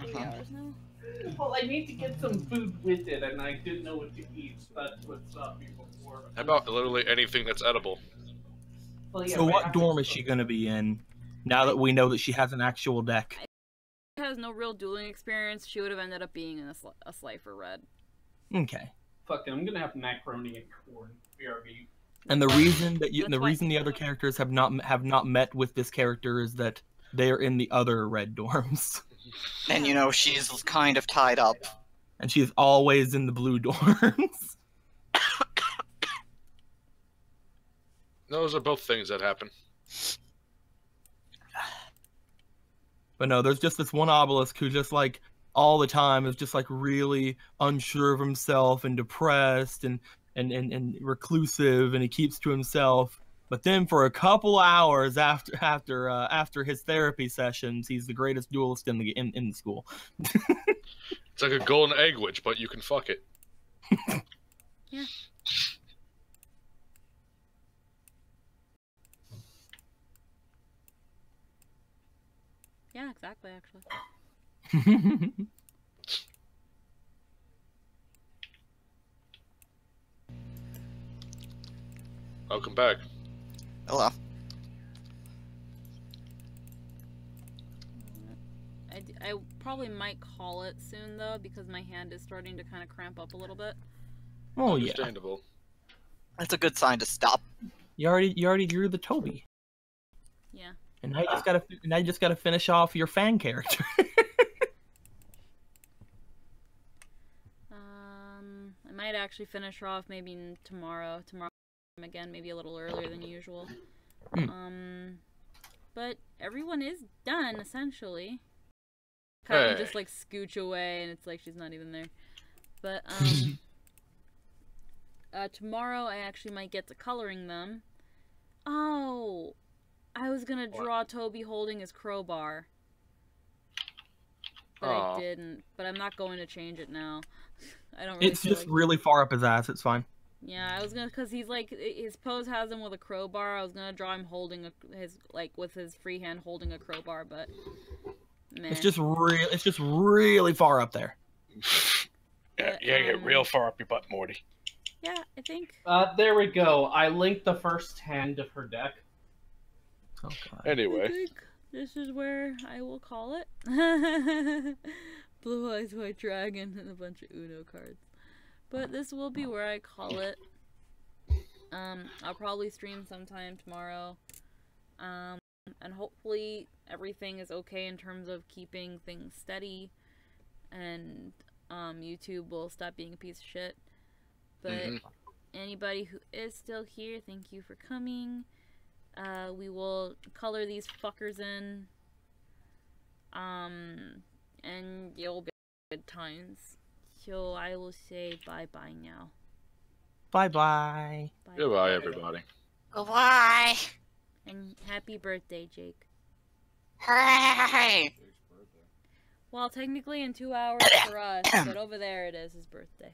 Well, I need to get some food with it, and I didn't know what to eat, so that's what stopped me before. How about literally anything that's edible? Well, yeah, So what dorm is she going to be in, now that we know that she has an actual deck? She has no real dueling experience. She would have ended up being in a Slifer Red. Okay. Fuck it, I'm gonna have macaroni and corn. BRB. And the reason that the other characters have not met with this character is that they are in the other red dorms. And you know, she's kind of tied up. And she's always in the blue dorms. Those are both things that happen. But no, there's just this one obelisk who just like all the time is just like really unsure of himself and depressed and reclusive, and he keeps to himself. But then for a couple hours after his therapy sessions, he's the greatest duelist in the school. It's like a golden egg witch, but you can fuck it. Yeah. Yeah, exactly, actually. Welcome back. Hello. I probably might call it soon, though, because my hand is starting to kind of cramp up a little bit. Oh, yeah. Understandable. That's a good sign to stop. You already drew the Toby. Yeah. And now you just gotta finish off your fan character. I might actually finish her off maybe tomorrow. Again, maybe a little earlier than usual. But everyone is done, essentially. Kind of just like scooch away, and it's like she's not even there. But tomorrow I actually might get to coloring them. Oh, I was gonna draw Toby holding his crowbar, but I didn't. But I'm not going to change it now. I don't. Really It's just really far up his ass. It's fine. Yeah, I was gonna, cause he's like, his pose has him with a crowbar. I was gonna draw him holding with his free hand holding a crowbar, but meh. It's just really far up there. Yeah, get real far up your butt, Morty. Yeah, I think. There we go. I linked the first hand of her deck. Oh god. Anyway. I think this is where I will call it. Blue Eyes White Dragon and a bunch of Uno cards. But this will be where I call it. I'll probably stream sometime tomorrow. And hopefully everything is okay in terms of keeping things steady. And YouTube will stop being a piece of shit. But anybody who is still here, thank you for coming. We will color these fuckers in. And you'll be good times. So I will say bye-bye now. Bye-bye. Goodbye, everybody. Goodbye. And happy birthday, Jake. Hooray! Well, technically in 2 hours for us, but over there it is his birthday.